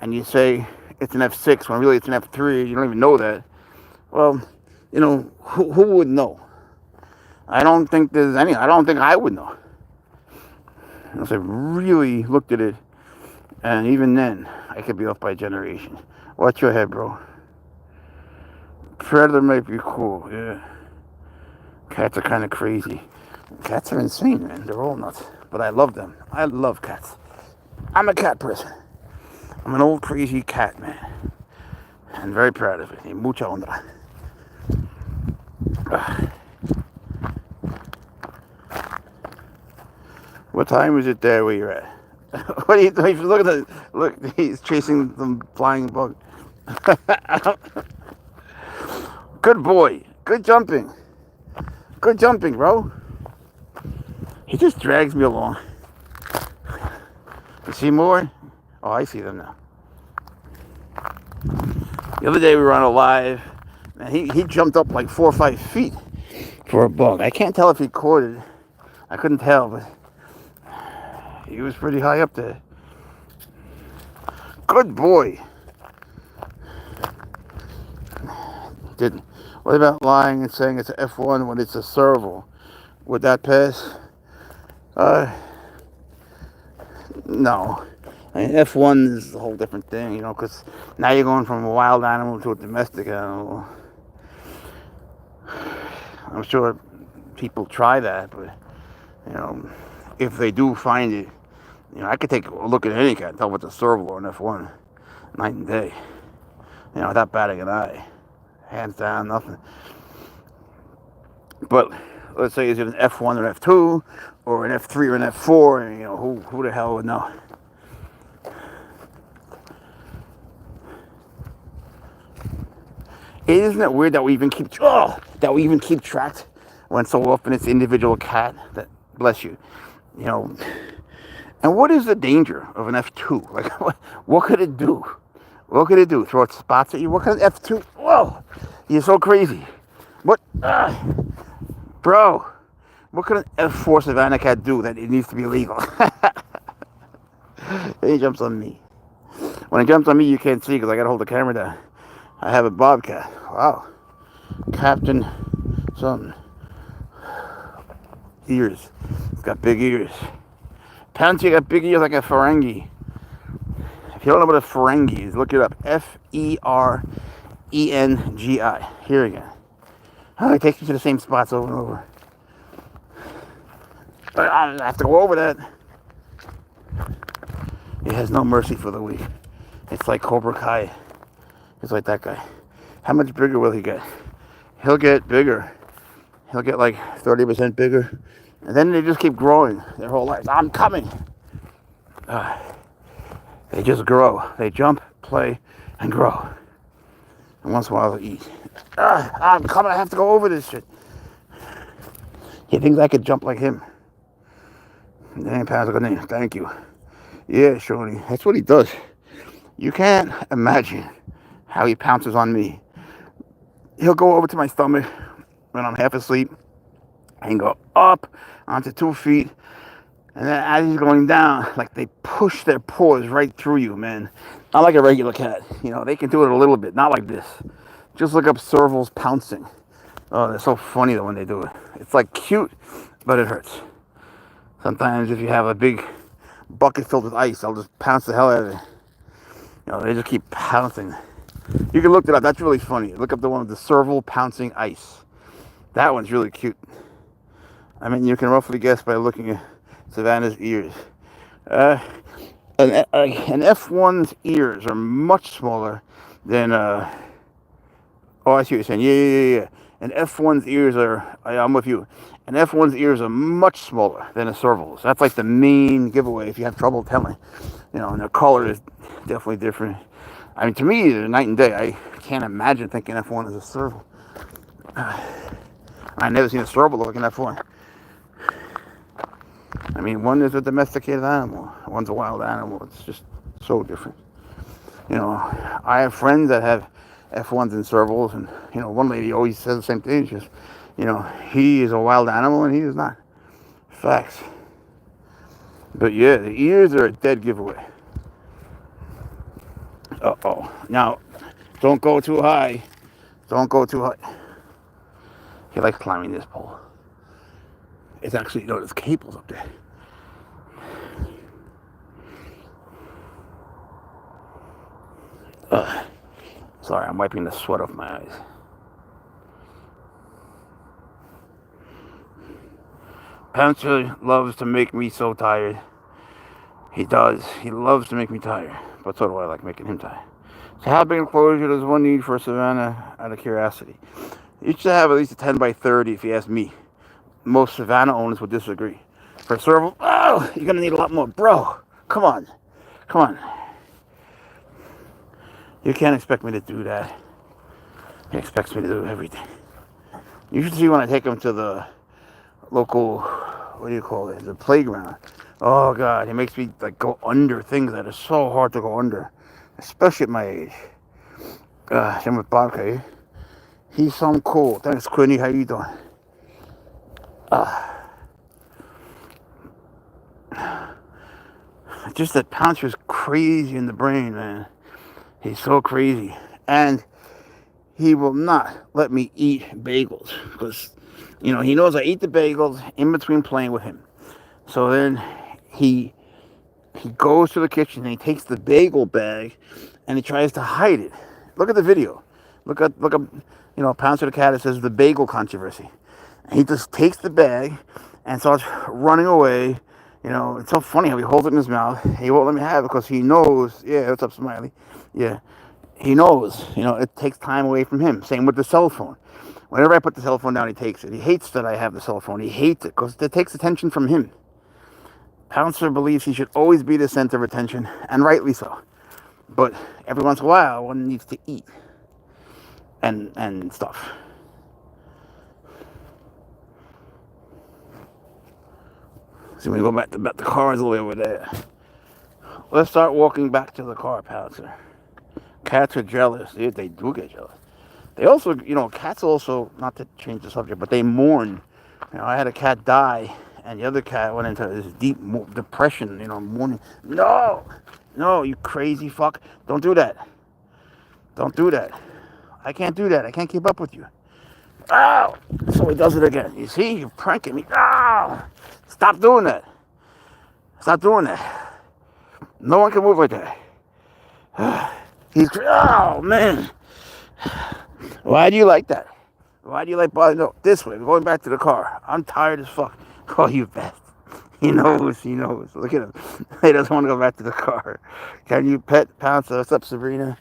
and you say it's an F6 when really it's an F3, you don't even know that. Well, who would know? I don't think I would know. Unless I really looked at it, and even then, I could be off by a generation. Watch your head, bro. Predator might be cool, yeah. Cats are kind of crazy. Cats are insane, man. They're all nuts. But I love them. I love cats. I'm a cat person. I'm an old crazy cat man. And very proud of it. Y mucha honra. What time is it there where you're at? What are you doing? Look, he's chasing some flying bug. Good boy. Good jumping. Good jumping, bro. He just drags me along. You see more? Oh, I see them now. The other day we were on a live, and he jumped up like 4 or 5 feet for a bug. I can't tell if he caught it. I couldn't tell, but he was pretty high up there. Good boy. Didn't. What about lying and saying it's an F1 when it's a serval? Would that pass? No. I mean, F1 is a whole different thing, because now you're going from a wild animal to a domestic animal. I'm sure people try that, but, if they do find it, I could take a look at any cat and tell what's a serval or an F1 night and day, without batting an eye. Hands down, nothing. But let's say, is it an F1 or F2 or an F3 or an F4? Who the hell would know? Isn't it weird that we even keep track when so often it's the individual cat that, bless you, And what is the danger of an F2? Like, what could it do? What could it do? Throw spots at you? What kind of F2? Whoa, you're so crazy. What, bro? What could an F4 savannah cat do that it needs to be illegal? He jumps on me. When it jumps on me, you can't see because I got to hold the camera down. I have a bobcat. Wow. Captain something. Ears. It's got big ears. Pouncer got big ears like a Ferengi. If you don't know what a Ferengi is, look it up. Ferengi. Here again. Oh, it takes me to the same spots over and over. But I don't have to go over that. It has no mercy for the weak. It's like Cobra Kai. It's like that guy. How much bigger will he get? He'll get bigger. He'll get like 30% bigger. And then they just keep growing their whole lives. I'm coming. They just grow. They jump, play, and grow. And once in a while they'll eat. I'm coming. I have to go over this shit. He thinks I could jump like him. Name Pouncer, good name. Thank you. Yeah, Shorty. That's what he does. You can't imagine how he pounces on me. He'll go over to my stomach when I'm half asleep and go up onto 2 feet. And then as he's going down, like they push their paws right through you, man. Not like a regular cat. They can do it a little bit. Not like this. Just look up servals pouncing. Oh, they're so funny though when they do it. It's like cute, but it hurts. Sometimes if you have a big bucket filled with ice, they'll just pounce the hell out of it. They just keep pouncing. You can look it up. That's really funny. Look up the one with the serval pouncing ice. That one's really cute. I mean, you can roughly guess by looking at Savannah's ears. An F1's ears are much smaller than... oh, I see what you're saying. Yeah. And F1's ears are... I'm with you. And F1's ears are much smaller than a serval's. That's like the main giveaway if you have trouble telling. And the color is definitely different. I mean, to me, they're night and day. I can't imagine thinking F1 is a serval. I've never seen a serval look like an F1. I mean, one is a domesticated animal. One's a wild animal. It's just so different. I have friends that have F1s and servals, and, one lady always says the same thing. She's, he is a wild animal and he is not. Facts. But yeah, the ears are a dead giveaway. Uh-oh. Now, don't go too high. Don't go too high. He likes climbing this pole. It's actually, there's cables up there. Sorry, I'm wiping the sweat off my eyes. Pouncer loves to make me so tired. He does. He loves to make me tired. But so do I like making him tired. So how big enclosure does one need for a savannah, out of curiosity? You should have at least a 10 by 30 if you ask me. Most savannah owners would disagree. For a serval, you're going to need a lot more. Bro, come on. You can't expect me to do that. He expects me to do everything. You should see when I take him to the local, what do you call it, the playground. Oh, God, he makes me like go under things that are so hard to go under, especially at my age. Same with Bobcat. He's so cool. Thanks, Quinny. How you doing? Just that Pouncer's crazy in the brain, man. He's so crazy. And he will not let me eat bagels because, he knows I eat the bagels in between playing with him. So then he He goes to the kitchen and he takes the bagel bag and he tries to hide it. Look at the video. Look up, Pouncer the Cat. It says the bagel controversy. And he just takes the bag and starts running away. It's so funny how he holds it in his mouth. He won't let me have it because he knows. Yeah, what's up, Smiley? Yeah, he knows. It takes time away from him. Same with the cell phone. Whenever I put the cell phone down, he takes it. He hates that I have the cell phone. He hates it because it takes attention from him. Pouncer believes he should always be the center of attention, and rightly so. But every once in a while, one needs to eat and stuff. So we go back to the car's all the way over there. Let's start walking back to the car, Pouncer. Cats are jealous. They do get jealous. They also, cats also, not to change the subject, but they mourn. I had a cat die, and the other cat went into this deep depression, mourning. No, you crazy fuck. Don't do that. Don't do that. I can't do that. I can't keep up with you. Ow! So he does it again. You see? You're pranking me. Ow! Stop doing that. Stop doing that. No one can move like that. Oh, man. Why do you like that? Why do you like bothering? No, this way. We're going back to the car. I'm tired as fuck. Oh, you best. He knows. Look at him. He doesn't want to go back to the car. Can you pet Pouncer? What's up, Sabrina?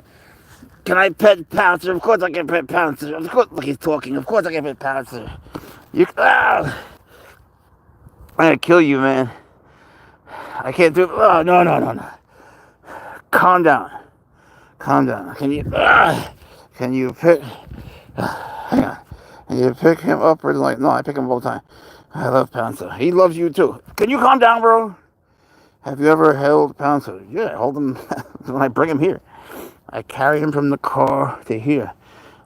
Can I pet Pouncer? Of course I can pet Pouncer. Of course, look, he's talking. Of course I can pet Pouncer. I'm gonna kill you, man. I can't do it. Oh, no. Calm down. Can you pick? Hang on. Can you pick him up or like? No, I pick him all the time. I love Pouncer. He loves you too. Can you calm down, bro? Have you ever held Pouncer? Yeah, I hold him when I bring him here. I carry him from the car to here.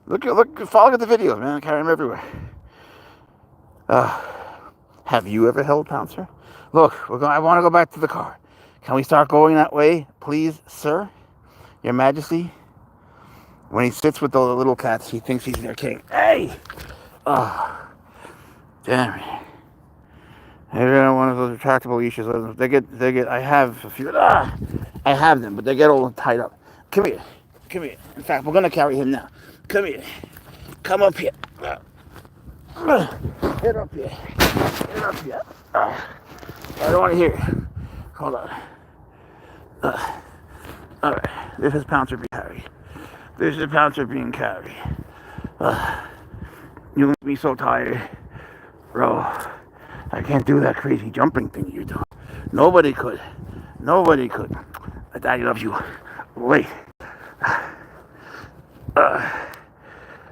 Look, follow the video, man. I carry him everywhere. Have you ever held Pouncer? Look, I want to go back to the car. Can we start going that way, please, sir? Your Majesty? When he sits with the little cats, he thinks he's their king. Hey! Oh, damn it. They're one of those retractable leashes. They get, I have a few, I have them, but they get all tied up. Come here. In fact, we're going to carry him now. Come here. Come up here. Get up here. I don't want to hear it. Hold on. All right. This is Pouncer being carried. You make me so tired. Bro, I can't do that crazy jumping thing you do. Nobody could. Daddy loves you. Wait.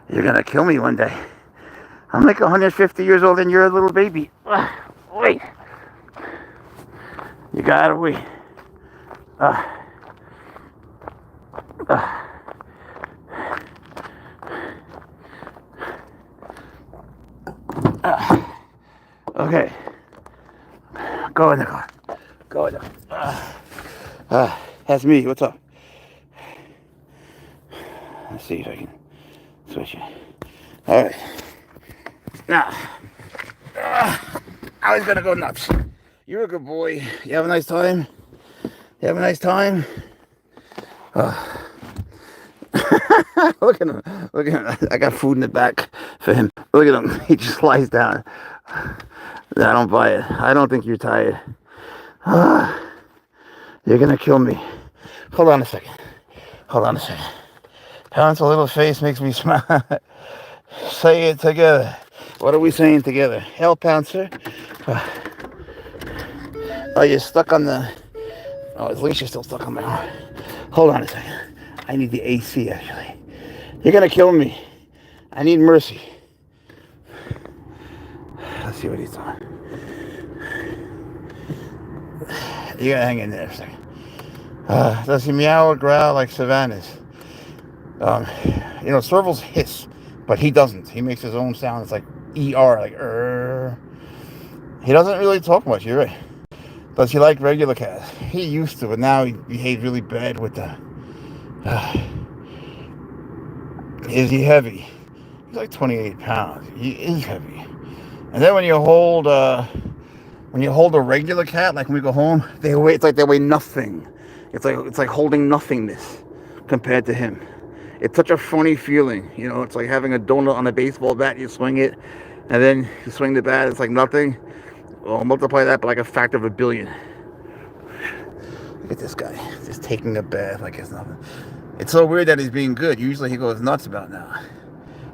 You're gonna kill me one day. I'm like 150 years old and you're a little baby. Wait. You gotta wait. Okay. Go in the car. That's me. What's up? Let's see if I can switch it. All right. Now, I was gonna go nuts. You're a good boy. You have a nice time? Look at him. I got food in the back for him. Look at him. He just lies down. I don't buy it. I don't think you're tired. You're gonna kill me. Hold on a second. Pounce a little face makes me smile. Say it together. What are we saying together? Hell, Pouncer. Oh, you're stuck on the... Oh, his leash is still stuck on my arm. Hold on a second. I need the AC, actually. You're gonna kill me. I need mercy. Let's see what he's doing. You gotta hang in there a second. Does he meow or growl like savannas? Servals hiss, but he doesn't. He makes his own sound. It's like ER, like He doesn't really talk much, you're right. Does he like regular cats? He used to, but now he behaves really bad with the... Is he heavy? He's like 28 pounds. He is heavy. And then when you hold When you hold a regular cat, like when we go home, they weigh. It's like they weigh nothing. It's like holding nothingness compared to him. It's such a funny feeling, you know. It's like having a donut on a baseball bat. You swing it, and then you swing the bat. It's like nothing. Well, multiply that by like a factor of 1,000,000,000. Look at this guy, just taking a bath like it's nothing. It's so weird that he's being good. Usually he goes nuts about now.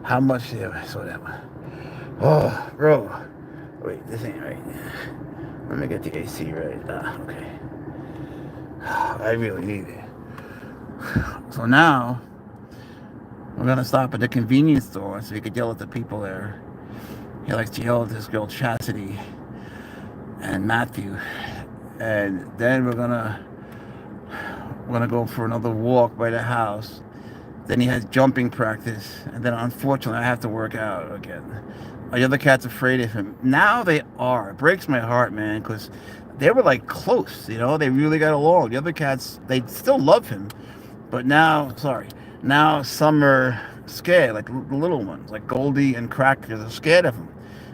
How much? Yeah, I saw that one. Oh, bro. Wait, this ain't right. Let me get the AC right. Okay. I really need it. So now, we're going to stop at the convenience store so he could yell at the people there. He likes to yell at this girl Chastity and Matthew. And then we're gonna go for another walk by the house. Then he has jumping practice. And then unfortunately I have to work out again. The other cat's afraid of him. Now they are. It breaks my heart, man, because they were like close, you know. They really got along. The other cats, they still love him. But now some are scared, like the little ones, like Goldie and Crackers are scared of him,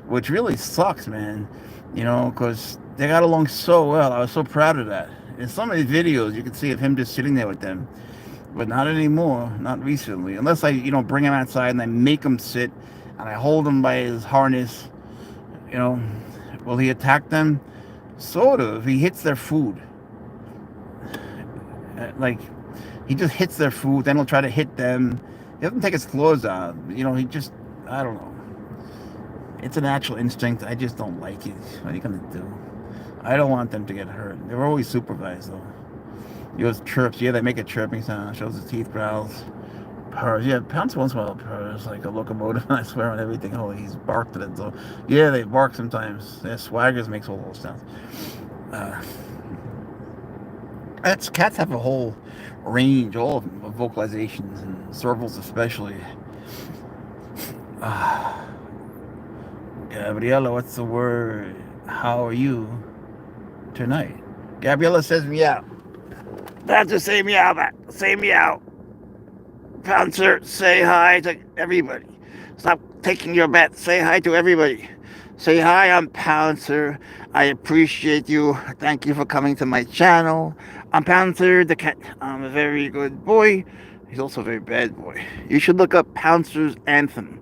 which really sucks, man. You know, because they got along so well. I was so proud of that. In some of these videos, you can see of him just sitting there with them, but not anymore, not recently. Unless I, bring him outside and I make him sit, and I hold him by his harness. You know, will he attack them? Sort of. He hits their food. Like, he just hits their food. Then he'll try to hit them. He doesn't take his claws out. You know, he just, I don't know. It's a natural instinct. I just don't like it. What are you going to do? I don't want them to get hurt. They're always supervised, though. He goes chirps. Yeah, they make a chirping sound. Shows his teeth, growls. Purrs. Yeah, Pouncer once in a while purrs like a locomotive. I swear on everything. Oh, he's barked at it, though. Yeah, they bark sometimes. Yeah, Swaggers makes all those sounds. Cats have a whole range, all of them, of vocalizations, and servals especially. Gabriella, what's the word? How are you tonight? Gabriella says meow. Pouncer, say meow back. Say meow. Pouncer, say hi to everybody. Stop taking your bet. Say hi to everybody. Say hi, I'm Pouncer. I appreciate you. Thank you for coming to my channel. I'm Pouncer the Cat. I'm a very good boy. He's also a very bad boy. You should look up Pouncer's Anthem.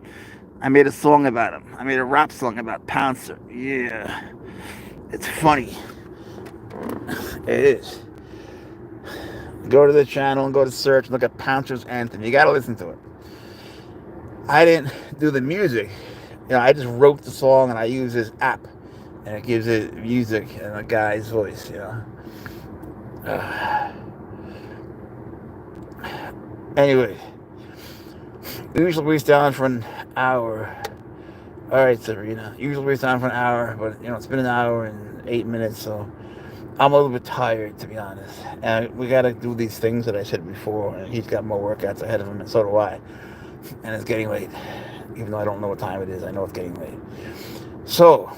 I made a song about him. I made a rap song about Pouncer. Yeah. It's funny. It is. Go to the channel and go to search and look at Pouncer's Anthem. You gotta listen to it. I didn't do the music. I just wrote the song and I use his app. And it gives it music and a guy's voice, Anyway. Usually we stay on for an hour. Alright, Serena. Usually we stay on for an hour, but it's been an hour and 8 minutes, so I'm a little bit tired, to be honest. And we gotta do these things that I said before, and he's got more workouts ahead of him, and so do I. And it's getting late. Even though I don't know what time it is, I know it's getting late. So,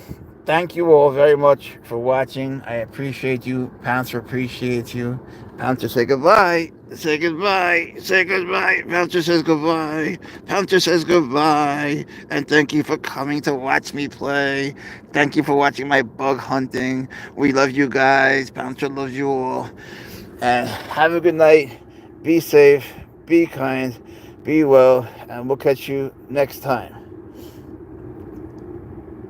thank you all very much for watching. I appreciate you. Pouncer appreciates you. Pouncer, say goodbye. Say goodbye. Say goodbye. Pouncer says goodbye. Pouncer says goodbye. And thank you for coming to watch me play. Thank you for watching my bug hunting. We love you guys. Pouncer loves you all. And have a good night. Be safe. Be kind. Be well. And we'll catch you next time.